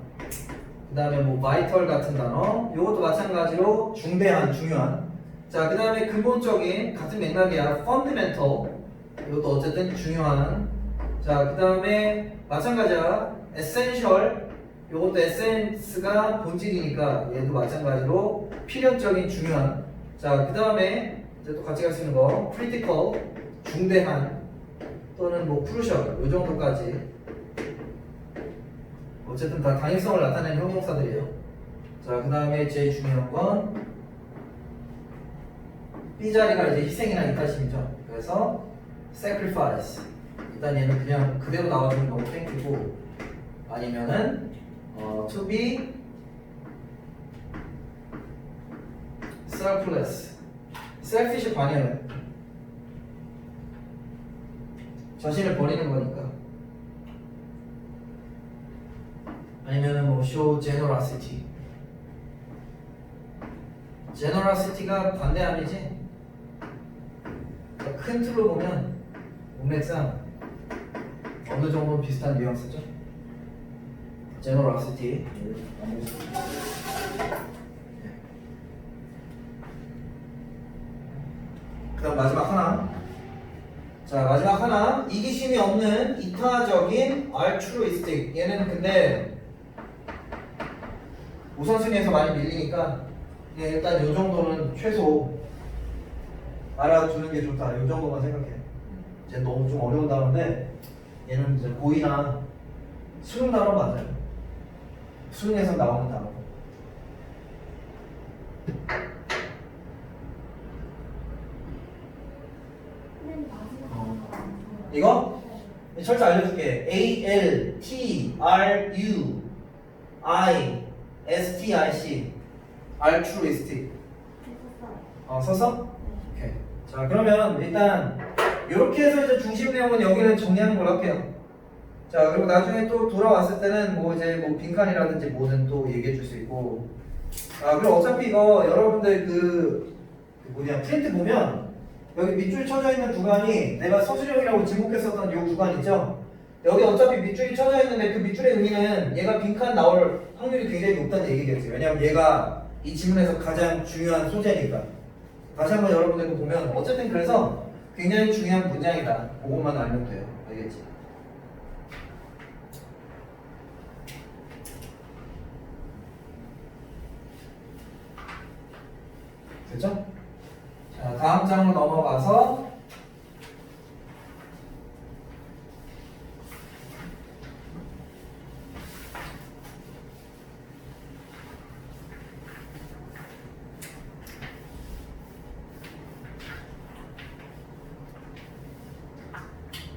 그 다음에 뭐 vital 같은 단어, 요것도 마찬가지로 중대한, 중요한. 자, 그 다음에 근본적인, 같은 맥락이야, fundamental, 이것도 어쨌든 중요한. 자, 그 다음에 마찬가지야, essential, 요것도 essence가 본질이니까 얘도 마찬가지로 필연적인, 중요한. 자, 그 다음에 이제 또 같이 갈 수 있는 거, critical, 중대한, 또는 뭐 crucial, 요 정도까지. 어쨌든 다 당위성을 나타내는 형용사들이에요. 자, 그 다음에 제일 중요한 건 B 자리가 이제 희생이나 이탈심이죠. 그래서 sacrifice. 일단 얘는 그냥 그대로 나와주면 너무 땡기고, 아니면은 to be selfless. selfish 반이에요. 자신을 버리는 거니까. 아니면은 뭐 show generosity. generosity가 반대함이지. 큰 틀로 보면 문맥상 어느 정도 비슷한 뉘앙스죠. generosity. 그다음 마지막 하나. 자, 마지막 하나. 이기심이 없는 이타적인 altruistic. 얘는 근데 우선순위에서 많이 밀리니까 일단 요 정도는 최소 알아두는 게 좋다. 요 정도만 생각해. 이제 너무 좀 어려운 단어인데 얘는 이제 고의나 수능 단어 맞아요. 수능에서 나오는 단어. 선생님 마지막 단어가 뭐예요? 이거? 철자 알려줄게. altruistic altruistic. 했었어요. 서서? 네. 오케이. 자, 그러면 일단 이렇게 해서 이제 중심 내용은 여기는 정리하는 걸로 할게요. 자, 그리고 나중에 또 돌아왔을 때는 뭐 이제 뭐 빈칸이라든지 뭐든 또 얘기해 줄 수 있고. 아, 그리고 어차피 이거 여러분들 그 뭐냐 프린트 보면 여기 밑줄이 쳐져 있는 구간이 내가 서술형이라고 지목했었던 이 구간 있죠? 여기 어차피 밑줄이 쳐져 있는데 그 밑줄의 의미는 얘가 빈칸 나올 확률이 굉장히 높다는 얘기겠지. 왜냐면 얘가 이 지문에서 가장 중요한 소재니까. 다시 한번 여러분들 보면 어쨌든 그래서 굉장히 중요한 문장이다. 그것만 알면 돼요. 알겠지? 됐죠? 자, 다음 장으로 넘어가서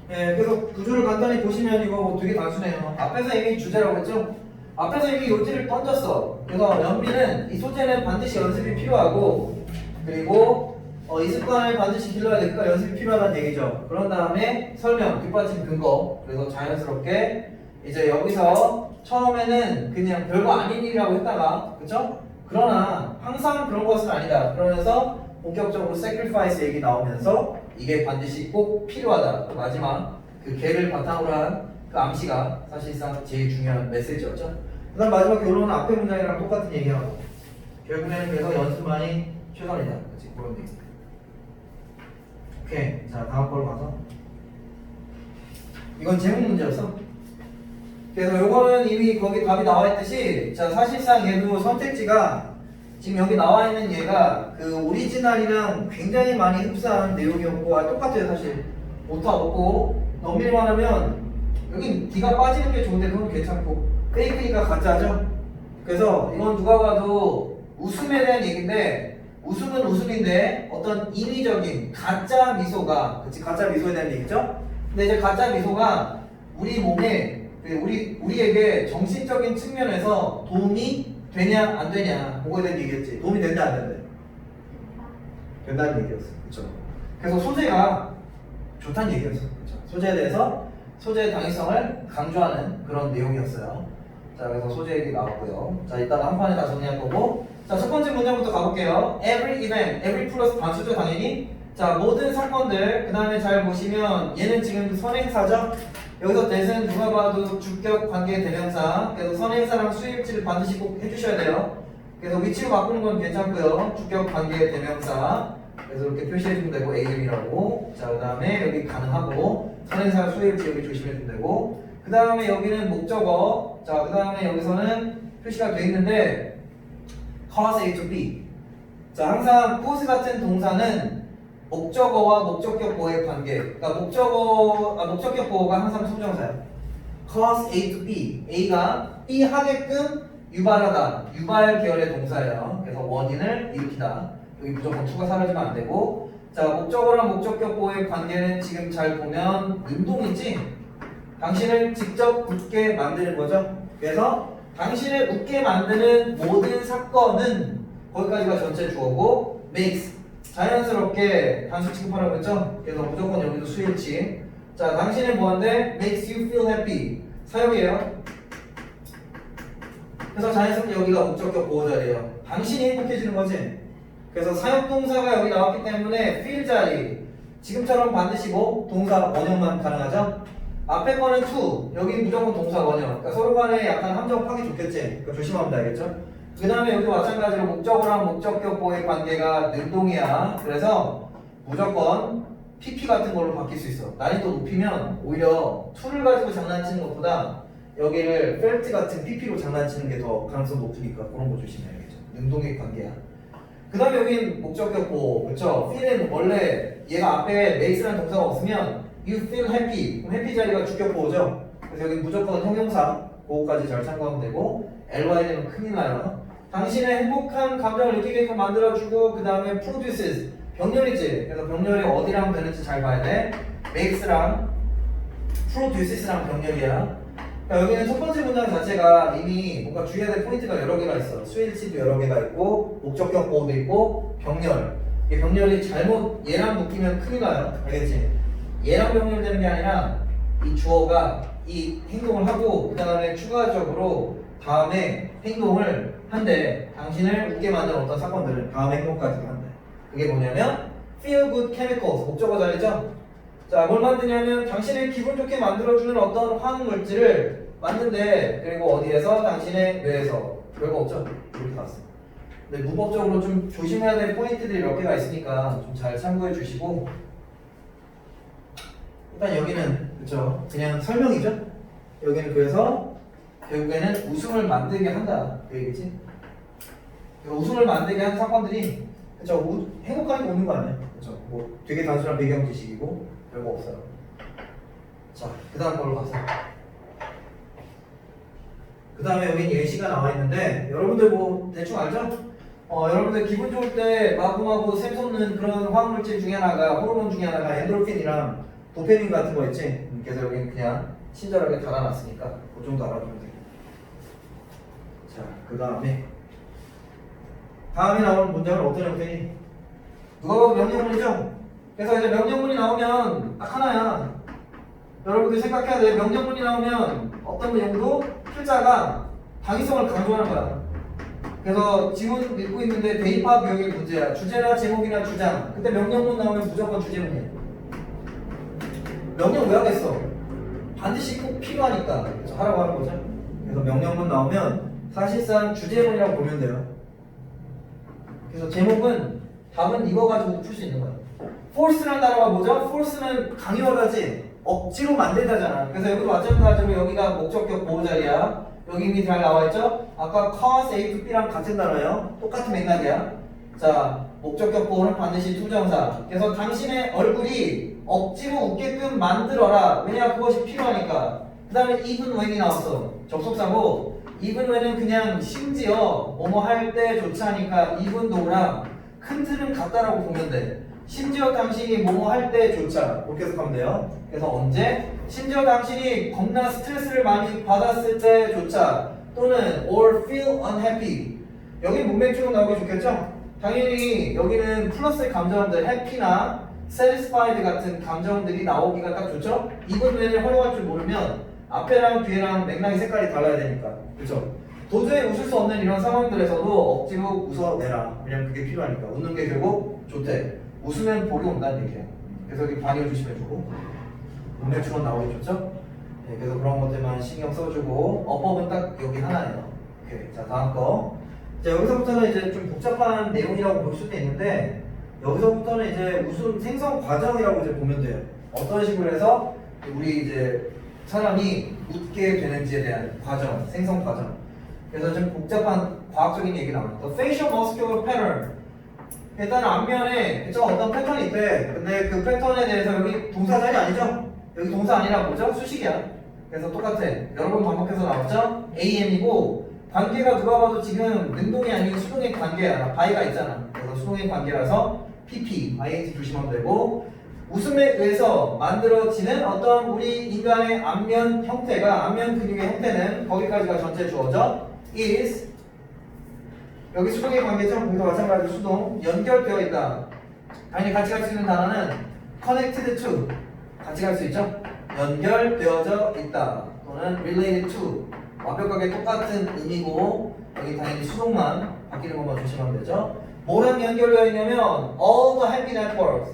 네, 그래서 구조를 간단히 보시면 이거 뭐 되게 단순해요. 앞에서 이미 주제라고 했죠? 앞에서 이미 요지를 던졌어. 그래서 연비는 이 소재는 반드시 연습이 필요하고, 그리고 이 습관을 반드시 길러야 되니까 연습이 필요하다는 얘기죠. 그런 다음에 설명, 뒷받침 근거. 그래서 자연스럽게 이제 여기서 처음에는 그냥 별거 아닌 일이라고 했다가, 그쵸? 그러나 항상 그런 것은 아니다. 그러면서 본격적으로 sacrifice 얘기 나오면서 이게 반드시 꼭 필요하다. 또 마지막 그 개를 바탕으로 한 그 암시가 사실상 제일 중요한 메시지였죠. 그 다음 마지막 결론은 앞에 문장이랑 똑같은 얘기하고, 결국에는 그래서 연습만이 최선이다. 그치? 그런 얘기. 오케이. 자, 다음 걸로 가서. 이건 제목 문제였어. 그래서 요거는 이미 거기 답이 나와 있듯이, 자, 사실상 얘도 선택지가 지금 여기 나와 있는 얘가 그 오리지널이랑 굉장히 많이 흡사한 내용이었고, 똑같아요, 사실. 오타 없고, 넘길만 하면 여기 D가 빠지는 게 좋은데 그건 괜찮고, 페이크니까 가짜죠? 그래서 이건 누가 봐도 웃음에 대한 얘기인데, 웃음은 웃음인데 어떤 인위적인 가짜 미소가, 그치, 가짜 미소에 대한 얘기죠? 근데 이제 가짜 미소가 우리 몸에, 우리에게 정신적인 측면에서 도움이 되냐 안 되냐 그거에 대한 얘기였지. 도움이 된다 안 된다? 된다는 얘기였어. 그쵸? 그래서 소재가 좋다는 얘기였어. 그쵸? 소재에 대해서 소재의 당위성을 강조하는 그런 내용이었어요. 자, 그래서 소재 얘기 나왔고요. 자, 이따가 한 판에 다 정리할 거고. 자, 첫 번째 문장부터 가볼게요. Every event, every 플러스 단수죠, 당연히. 자, 모든 사건들, 그 다음에 잘 보시면 얘는 지금 선행사죠? 여기서 that은 누가 봐도 주격 관계 대명사. 그래서 선행사랑 수일치를 반드시 꼭 해주셔야 돼요. 그래서 위치로 바꾸는 건 괜찮고요. 주격 관계 대명사. 그래서 이렇게 표시해주면 되고 AM이라고. 자, 그 다음에 여기 가능하고 선행사 수일치 여기 조심해주면 되고. 그 다음에 여기는 목적어. 자, 그 다음에 여기서는 표시가 돼 있는데 cause A to B. 자, 항상 cause 같은 동사는 목적어와 목적격 보호의 관계. 그러니까 목적격 보호가 항상 수정사야. cause A to B. A가 B 하게끔 유발하다. 유발 계열의 동사예요. 그래서 원인을 일으키다. 여기 무조건 to가 사라지면 안 되고. 자, 목적어랑 목적격 보호의 관계는 지금 잘 보면 능동이지. 당신을 직접 웃게 만드는 거죠. 그래서 당신을 웃게 만드는 모든 사건은 거기까지가 전체 주어고 makes 자연스럽게 단수 취급하라고 했죠. 그래서 무조건 여기도 수일치. 자, 당신은 뭐한데 makes you feel happy 사용이에요. 그래서 자연스럽게 여기가 목적격 보호 자리예요. 당신이 행복해지는 거지. 그래서 사역동사가 여기 나왔기 때문에 feel 자리 지금처럼 반드시 뭐 동사 원형만 가능하죠. 앞에 거는 to 여기 무조건 동사 원형. 그러니까 서로 간에 약간 함정파기 좋겠지. 그러니까 조심하면 되겠죠. 그 다음에 여기도 마찬가지로 목적어랑 목적격 보호의 관계가 능동이야. 그래서 무조건 PP 같은 걸로 바뀔 수 있어. 난이도 높이면 오히려 to를 가지고 장난치는 것보다 여기를 felt 같은 PP로 장난치는 게 더 가능성 높으니까 그런 거 조심해야겠죠. 능동의 관계야. 그 다음에 여긴 목적격 보호. 그렇죠? feel은 원래 얘가 앞에 makes라는 동사가 없으면 you feel happy. 그럼 happy 자리가 주격 보호죠. 그래서 여기 무조건 형용사 그거까지 잘 참고하면 되고 ly 되면 큰일 나요. 당신의 행복한 감정을 느끼게끔 만들어주고 그 다음에 produces 병렬이지. 그래서 병렬이 어디랑 되는지 잘 봐야 돼. makes랑 produces랑 병렬이야. 그러니까 여기는 첫 번째 문장 자체가 이미 뭔가 주의해야 될 포인트가 여러 개가 있어. 수일치도 여러 개가 있고 목적격 보호도 있고 병렬. 이 병렬이 잘못 얘랑 묶이면 큰일 나요. 알겠지? 얘랑 병렬되는 게 아니라 이 주어가 이 행동을 하고 그 다음에 추가적으로 다음에 행동을 한대. 당신을 웃게 만드는 어떤 사건들은 다음 행동까지도 한대. 그게 뭐냐면 feel good chemicals 목적어 자리죠. 자, 뭘 만드냐면 당신을 기분 좋게 만들어주는 어떤 화학 물질을 만든대. 그리고 어디에서? 당신의 뇌에서. 별거 없죠? 이렇게 나왔어. 근데 문법적으로 좀 조심해야 될 포인트들이 몇 개가 있으니까 좀 잘 참고해 주시고. 일단 여기는 그쵸? 그냥 설명이죠? 여기는 그래서 결국에는 웃음을 만들게 한다. 그 얘기지? 웃음을 만들게 한 사건들이 그쵸? 행복하게 웃는 거 아니야? 그쵸? 뭐 되게 단순한 배경 지식이고 별거 없어요. 자, 그 다음 걸로 가서. 그 다음에 여기 예시가 나와 있는데 여러분들 뭐 대충 알죠? 여러분들 기분 좋을 때 마구마구 샘솟는 그런 화학물질 중에 하나가 호르몬 중에 하나가 엔도르핀이랑 도파민 같은 거 있지? 그래서 여기는 그냥 친절하게 달아놨으니까 그 정도 알아두면 돼요. 자, 그 다음에 나오는 문장은 어떤 형태니? 누가 봐도 명령문이죠? 그래서 이제 명령문이 나오면 딱 하나야. 여러분들 생각해야 돼. 명령문이 나오면 어떤 내용도 필자가 당위성을 강조하는 거야. 그래서 지문 읽고 있는데 대입학 교육의 문제야. 주제나 제목이나 주장. 그때 명령문 나오면 무조건 주제문이야. 명령 왜 하겠어? 반드시 꼭 필요하니까. 그래서 하라고 하는 거죠. 그래서 명령문 나오면 사실상 주제문이라고 보면 돼요. 그래서 제목은 답은 이거 가지고 풀 수 있는 거야. force라는 단어가 뭐죠? force는 강요하다지 억지로 만들다잖아. 그래서 여기도 마찬가지로 여기가 목적격 보호 자리야. 여기 이미 잘 나와있죠? 아까 cause A to B랑 같은 단어예요. 똑같은 맥락이야. 자, 목적격 보호는 반드시 투정사. 그래서 당신의 얼굴이 억지로 웃게끔 만들어라. 왜냐? 그것이 필요하니까. 그 다음에 even when이 나왔어. 접속사고 even when은 그냥 심지어 뭐뭐 할 때 좋지 하니까 even though랑 큰 틀은 같다라고 보면 돼. 심지어 당신이 뭐뭐 할 때 조차 이렇게 해석하면 돼요. 그래서 언제? 심지어 당신이 겁나 스트레스를 많이 받았을 때조차 또는 or feel unhappy. 여기 문맥처럼 나오기 좋겠죠? 당연히 여기는 플러스의 감정들 happy나 satisfied 같은 감정들이 나오기가 딱 좋죠? 이번 외를 활용할 줄 모르면 앞에랑 뒤에랑 맥락의 색깔이 달라야 되니까. 그렇죠? 도저히 웃을 수 없는 이런 상황들에서도 억지로 웃어내라. 왜냐면 그게 필요하니까. 웃는 게 결국 좋대. 웃으면 복이 온다는 얘기야. 그래서 여기 반이어 주시면 좋고 문맥주로 나오겠죠? 네, 그래서 그런 것들만 신경 써주고 어법은 딱 여기 하나예요. 오케이. 자 다음 거. 자 여기서부터는 이제 좀 복잡한 내용이라고 볼 수도 있는데 여기서부터는 이제 웃음 생성 과정이라고 이제 보면 돼요. 어떤 식으로 해서 우리 이제 사람이 웃게 되는지에 대한 과정, 생성 과정. 그래서 좀 복잡한 과학적인 얘기 나옵니다. The facial muscular pattern. 일단 앞면에 그쵸? 어떤 패턴이 있대. 근데 그 패턴에 대해서 여기 동사 자리 아니죠? 여기 동사 아니라 뭐죠? 수식이야. 그래서 똑같아. 여러 번 반복해서 나왔죠? AM이고 관계가 누가 봐도 지금 능동이 아닌 수동의 관계야. 바이가 있잖아. 그래서 수동의 관계라서 PP, ING 조심하면 되고 웃음에 의해서 만들어지는 어떤 우리 인간의 안면 형태가 안면 근육의 형태는 거기까지가 전체 주어져 is 여기 수동의 관계죠? 여기도 마찬가지로 수동 연결되어 있다. 당연히 같이 갈 수 있는 단어는 connected to 같이 갈 수 있죠? 연결되어져 있다 또는 related to 완벽하게 똑같은 의미고 여기 당연히 수동만 바뀌는 것만 조심하면 되죠. 뭐랑 연결되어 있냐면 all the happy networks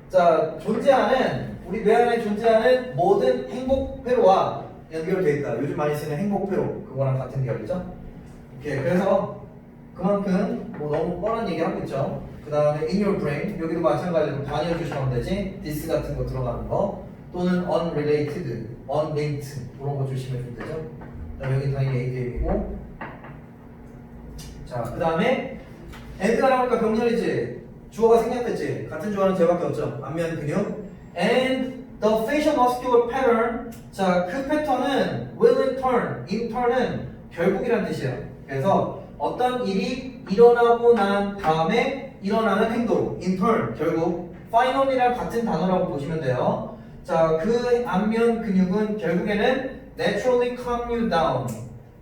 자 존재하는 우리 뇌 안에 존재하는 모든 행복 회로와 연결되어 있다. 요즘 많이 쓰는 행복 회로 그거랑 같은 결이죠. 오케이 그래서 그만큼 뭐 너무 뻔한 얘기 하고 있죠. 그 다음에 in your brain 여기도 마찬가지로 반이어 주시면 되지 this 같은 거 들어가는 거 또는 unrelated, unlinked 그런 거 조심해 주면 되죠. 그다음에 여기 당연히 ADM이고 자 그 다음에 and가 나오니까 병렬이지 주어가 생략됐지 같은 주어는 쟤밖에 없죠. 안면 근육 and the facial muscular pattern 자 그 패턴은 will in turn은 결국이란 뜻이에요. 그래서 어떤 일이 일어나고 난 다음에 일어나는 행동 in turn 결국 final이랑 같은 단어라고 보시면 돼요. 자 그 안면 근육은 결국에는 naturally calm you down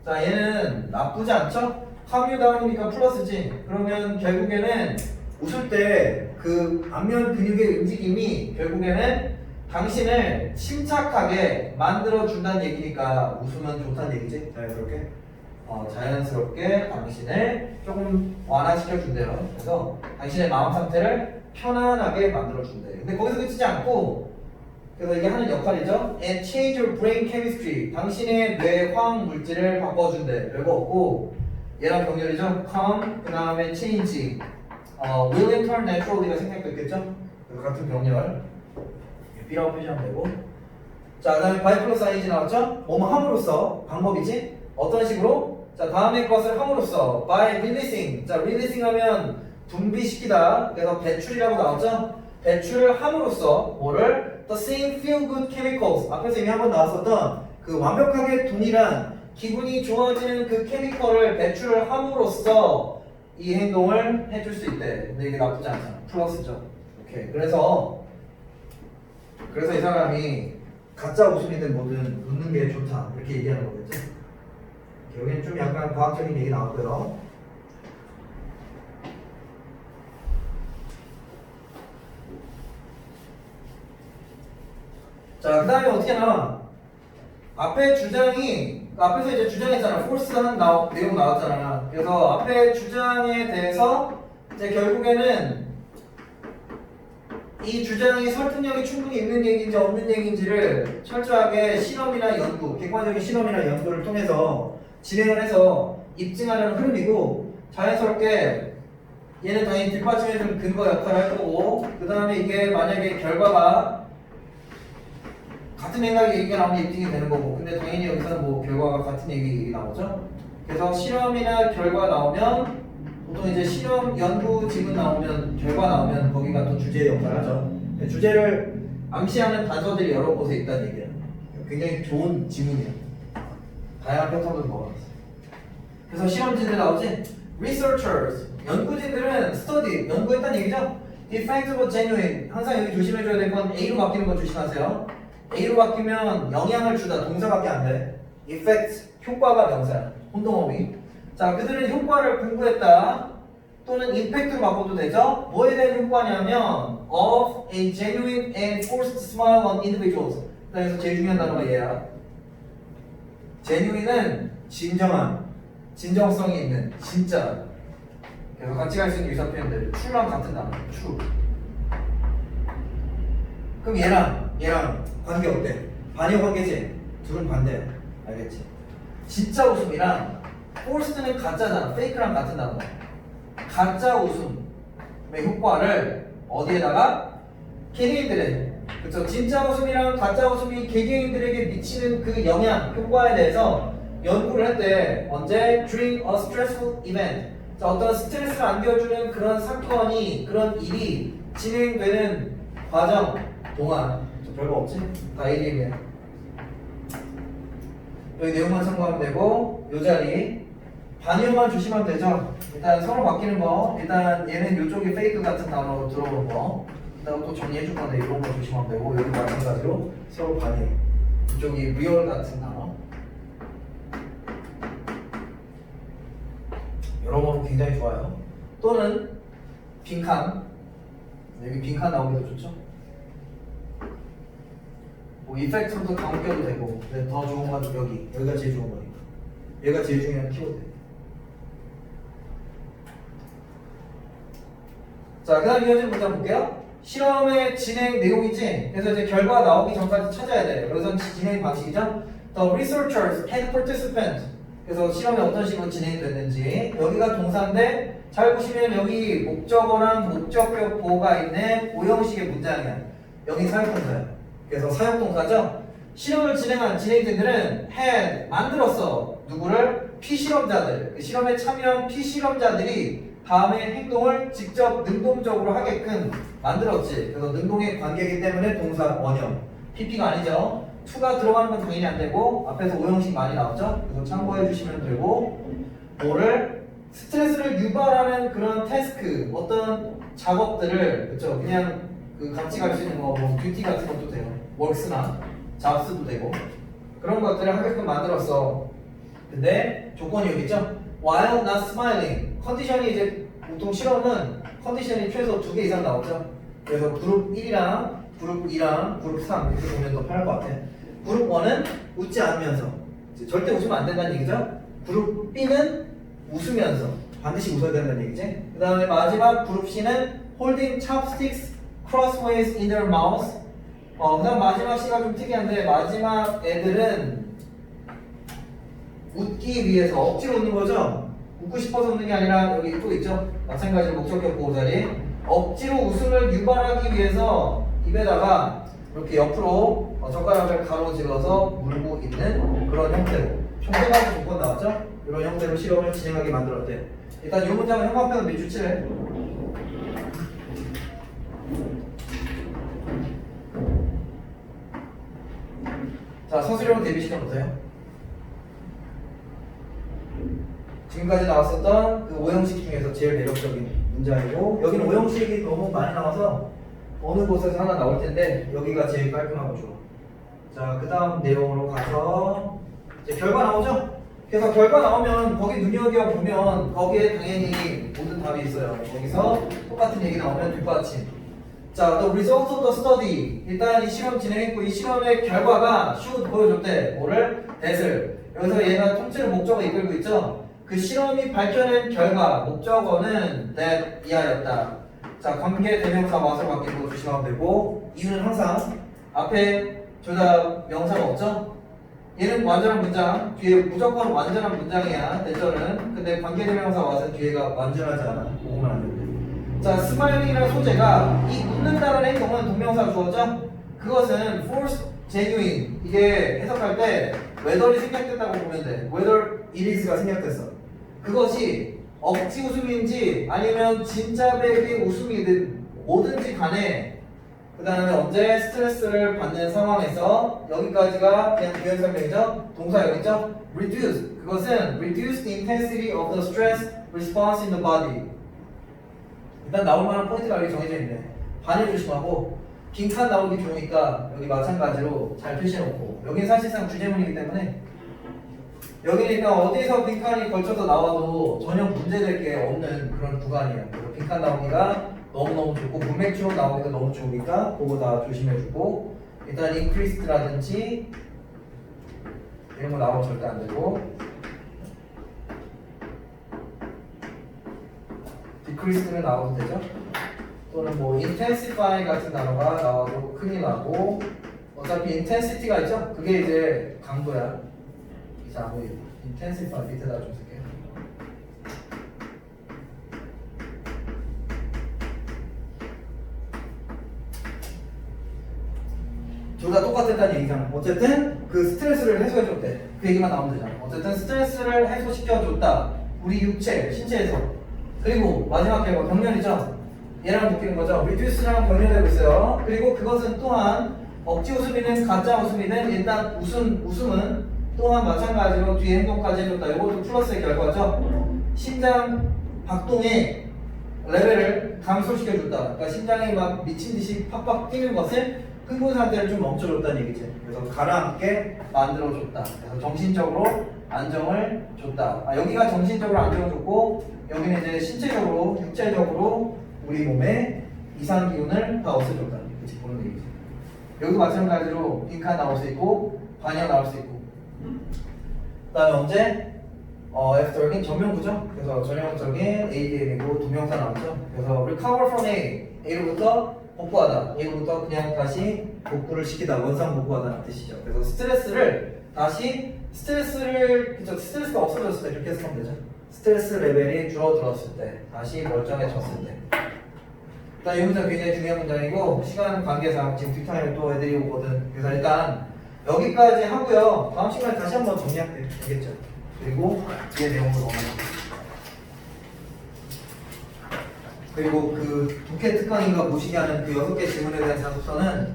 자 얘는 나쁘지 않죠? calm you down이니까 플러스지 그러면 결국에는 웃을 때 그 안면 근육의 움직임이 결국에는 당신을 침착하게 만들어준다는 얘기니까 웃으면 좋다는 얘기지 자연스럽게 자연스럽게 당신을 조금 완화시켜준대요. 그래서 당신의 마음 상태를 편안하게 만들어준대. 근데 거기서 그치지 않고 그래서 이게 하는 역할이죠. And change your brain chemistry. 당신의 뇌 화학 물질을 바꿔준대. 별거 없고 얘랑 병렬이죠. Calm 그 다음에 change. Will in turn naturally가 생략됐겠죠. 같은 병렬. B라고 표시하면 되고. 자, 그다음에 by 플러스 ing 나왔죠. 뭐뭐 함으로써 방법이지. 어떤 식으로? 자, 다음의 것을 함으로써 by releasing. 자, releasing 하면 분비시키다. 그래서 배출이라고 나왔죠. 배출을 함으로써 뭐를? The same feel good chemicals. 앞에서 이미 한번 나왔었던 그 완벽하게 동일한 기분이 좋아지는 그 케미컬을 배출을 함으로써 이 행동을 해줄 수 있대. 근데 이게 나쁘지 않잖아. 플러스죠. 오케이. 그래서 이 사람이 가짜 웃음이든 뭐든 웃는 게 좋다. 이렇게 얘기하는 거겠죠. 여기는 좀 약간 과학적인 얘기 나왔고요. 자, 그 다음에 어떻게 나와? 앞에 주장이, 앞에서 이제 주장했잖아. force하는 내용 나왔잖아. 그래서 앞에 주장에 대해서 이제 결국에는 이 주장이 설득력이 충분히 있는 얘기인지 없는 얘기인지를 철저하게 실험이나 연구, 객관적인 실험이나 연구를 통해서 진행을 해서 입증하려는 흐름이고 자연스럽게 얘는 당연히 뒷받침해주는 근거 역할을 할 거고 그 다음에 이게 만약에 결과가 같은 맥락의 얘기가 나오면 입증이 되는 거고 근데 당연히 여기서는 뭐 결과가 같은 얘기 나오죠. 그래서 실험이나 결과 나오면 보통 이제 실험 연구 지문 나오면 결과 나오면 거기가 또 주제 역할을 하죠. 주제를 암시하는 단서들이 여러 곳에 있다는 얘기예요. 굉장히 좋은 지문이에요. 다양한 패턴으로 먹어놨어요. 그래서 실험진들 나오지? Researchers 연구진들은 study 연구했다는 얘기죠. Effective genuine 항상 여기 조심해줘야 될 건 A로 바뀌는 거 조심하세요. A로 바뀌면 영향을 주다 동사밖에 안 돼. Effect 효과가 명사야. 혼동어휘. 자 그들은 효과를 공부했다. 또는 impact로 바꿔도 되죠. 뭐에 대한 효과냐면 of a genuine and forced smile on individuals. 그래서 제일 중요한 단어가 얘야. genuine은 진정한, 진정성이 있는, 진짜. 그래서 같이 갈 수 있는 유사 표현들 true랑 같은 단어. true. 그럼 얘랑 관계 어때? 반영 관계지? 둘은 반대야. 알겠지? 진짜 웃음이랑 forced는 가짜잖아. fake랑 같은 단어. 가짜 웃음의 효과를 어디에다가? 개개인들에게. 그쵸? 진짜 웃음이랑 가짜 웃음이 개개인들에게 미치는 그 영향, 효과에 대해서 연구를 했대. 언제? During a stressful event. 자, 어떤 스트레스를 안겨주는 그런 사건이, 그런 일이 진행되는 과정 동안. 별거 없지? 다 ADM이야. 여기 내용만 참고하면 되고, 요 자리 반영만 조심하면 되죠. 일단 서로 바뀌는 거, 일단 얘는 이쪽이 페이크 같은 단어로 들어오는 거, 일단 또 정리해 줄 건데 이런 거 조심하면 되고, 여기 마찬가지로 서로 반영. 이쪽이 리얼 같은 단어. 이런 거는 굉장히 좋아요. 또는 빈칸. 여기 빈칸 나오기도 좋죠. 뭐 이펙트로도 다 옮겨도 되고, 근데 더 좋은 건 여기가 제일 좋은 거니까. 얘가 제일 중요한 키워드. 자, 그 다음 이어진 문제 볼게요. 실험의 진행 내용이지. 그래서 이제 결과 나오기 전까지 찾아야 돼. 여기서 진행 방식이죠. The researchers and participants. 그래서 실험이 어떤 식으로 진행됐는지. 여기가 동사인데 잘 보시면 여기 목적어랑 목적격 보호가 있는 오형식의 문장이야. 여기 사역동사야. 그래서 사역동사죠. 실험을 진행한 진행진들은 had 만들었어. 누구를? 피실험자들. 그 실험에 참여한 피실험자들이 다음의 행동을 직접 능동적으로 하게끔 만들었지. 그래서 능동의 관계이기 때문에 동사 원형. PP가 아니죠. to가 들어가는 건 당연히 안 되고 앞에서 오형식 많이 나왔죠. 그래서 참고해 주시면 되고 뭐를 스트레스를 유발하는 그런 태스크 어떤 작업들을 그쵸 그냥 그 같이 갈 수 있는 거 뭐 듀티 같은 것도 돼요. 월스나 잡스도 되고 그런 것들을 하게끔 만들었어. 근데 조건이 여기 있죠. While not smiling 컨디션이 이제 보통 실험은 컨디션이 최소 2개 이상 나오죠. 그래서 그룹 1이랑 그룹 2랑 그룹 3 이렇게 보면 더 편할 것 같아. 그룹 1은 웃지 않으면서 절대 웃으면 안 된다는 얘기죠. 그룹 B는 웃으면서 반드시 웃어야 된다는 얘기지. 그 다음에 마지막 그룹 C는 holding chopsticks crossways in their mouth. 그 다음 마지막 C가 좀 특이한데 마지막 애들은 웃기 위해서 억지로 웃는 거죠. 웃고 싶어서 웃는 게 아니라 여기 또 있죠. 마찬가지로 목적격 보호 자리 억지로 웃음을 유발하기 위해서 입에다가 이렇게 옆으로 젓가락을 가로질러서 물고 있는 그런 형태로 총 3가지 조건 나왔죠? 이런 형태로 실험을 진행하게 만들었대. 일단 이 문장은 형광펜으로 밑줄 칠해. 자, 서술형 대비시켜보세요. 지금까지 나왔었던 그 오형식 중에서 제일 매력적인 문장이고 여기는 오형식이 너무 많이 나와서 어느 곳에서 하나 나올 텐데 여기가 제일 깔끔하고 좋아. 자, 그 다음 내용으로 가서 이제 결과 나오죠? 그래서 결과 나오면 거기 눈여겨보면 거기에 당연히 모든 답이 있어요. 거기서 똑같은 얘기 나오면 뒷받침. 자, the result of the study. 일단 이 실험 진행했고 이 실험의 결과가 should 보여줬대. 뭐를? that을. 여기서 얘가 통째로 목적어 이끌고 있죠? 그 실험이 밝혀낸 결과, 목적어는 that 이하였다. 자, 관계 대명사 맛으로 바뀌는 거 조심하면 되고 이유는 항상 앞에 둘 다 명사가 없죠? 얘는 완전한 문장, 뒤에 무조건 완전한 문장이야, 대절은. 근데 관계 대명사 맛은 뒤에가 완전하지 않아. 그거만 안 되는데. 자, 스마일링이라는 소재가 이 웃는다는 행동은 동명사 주어죠? 그것은 false, genuine. 이게 해석할 때 whether이 생략됐다고 보면 돼. whether it is가 생략됐어. 그것이 억지 웃음인지 아니면 진짜 백의 웃음이든 뭐든지 간에 그 다음에 언제 스트레스를 받는 상황에서 여기까지가 그냥 부연 설명이죠. 동사 여기 있죠. reduce 그것은 reduce the intensity of the stress response in the body. 일단 나올 만한 포인트가 여기 정해져 있네. 반을 조심하고 빈칸 나오기 좋으니까 여기 마찬가지로 잘 표시해놓고 여기는 사실상 주제문이기 때문에 여기니까 어디서 빈칸이 걸쳐서 나와도 전혀 문제될 게 없는 그런 구간이에요. 그래서 빈칸 나오기가 너무너무 좋고 문맥주로 나오기가 너무 좋으니까 그거 다 조심해주고 일단 increased라든지 이런 거 나오면 절대 안 되고 decreased는 나와도 되죠? 또는 뭐 intensify 같은 단어가 나와도 큰일 나고 어차피 intensity가 있죠? 그게 이제 강도야. 이제 안 보이고 intensify 밑에다 좀 쓸게요. 둘 다 똑같았다는 얘기잖아. 어쨌든 그 스트레스를 해소해줬대. 그 얘기만 나오면 되잖아. 어쨌든 스트레스를 해소시켜줬다. 우리 육체, 신체에서. 그리고 마지막 결과 병렬이죠. 얘랑 묶이는 거죠. reduce랑 병렬되고 있어요. 그리고 그것은 또한 억지 웃음이든 가짜 웃음이든 일단 웃음은 또한 마찬가지로 뒤에 행동까지 해줬다. 이것도 플러스의 결과죠. 심장 박동의 레벨을 감소시켜줬다. 그러니까 심장이 막 미친 듯이 팍팍 뛰는 것을 흥분 상태를 좀 멈춰줬다는 얘기죠. 그래서 가라앉게 만들어줬다. 그래서 정신적으로 안정을 줬다. 여기가 정신적으로 안정을 줬고 여기는 이제 신체적으로, 육체적으로 우리 몸에 이상 기운을 다 없애줬다는 얘기지. 보는 얘기죠. 여기도 마찬가지로 빈칸 나올 수 있고 반영 나올 수 있고. 그다음에 언제? after는 전명구죠. 그래서 전형적인 ADM이고 동명사 나오죠. 그래서 recover from A, A로부터 복구하다. A로부터 그냥 다시 복구를 시키다. 원상 복구하다는 뜻이죠. 그래서 스트레스가 없어졌을 때 이렇게 해석하면 되죠. 스트레스 레벨이 줄어들었을 때, 다시 멀쩡해졌을 때. 일단 이 문장 굉장히 중요한 문장이고 시간 관계상 지금 뒷타임에 또 애들이 오거든. 그래서 일단 여기까지 하고요. 다음 시간에 다시 한번 정리할게요. 알겠죠? 그리고 뒤에 내용으로 넘어갈게요. 그리고 그 독해 특강인가 모시게 하는 그 6개 질문에 대한 자소서는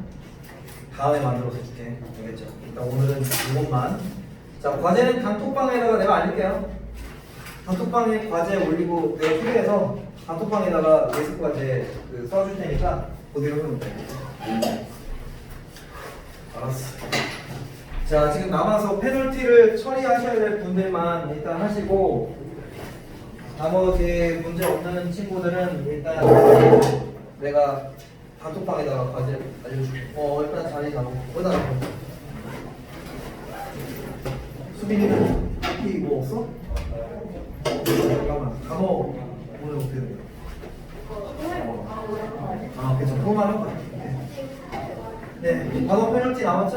다음에 만들어서 줄게. 알겠죠? 일단 오늘은 이것만. 자, 과제는 단톡방에다가 내가 알릴게요. 단톡방에 과제 올리고 내가 필요해서 단톡방에다가 예습 과제 그 써줄 테니까 그대로 하면 돼. 알았어. 자, 지금 남아서 페널티를 처리하셔야 될 분들만 일단 하시고 나머지 문제 없는 친구들은 일단 내가 단톡방에다가 과제 알려줄게. 일단 자리 잡고 거기다 놓고. 수빈이는 딱히 뭐 없어? 잠깐만. 감옥 오늘 어떻게 돼? 그쵸. 그거만 하면 돼. 네. 과거 페널티 남았죠?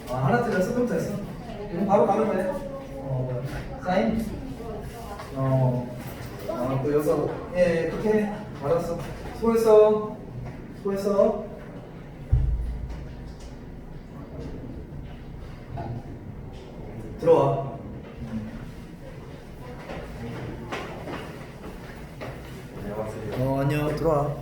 하나 틀렸어? 그럼 됐어. 그럼 바로 가면 돼. 사인? 그 여섯. 예, 그렇게 알았어. 수고했어. 수고했어. 들어와. 안녕. 들어와.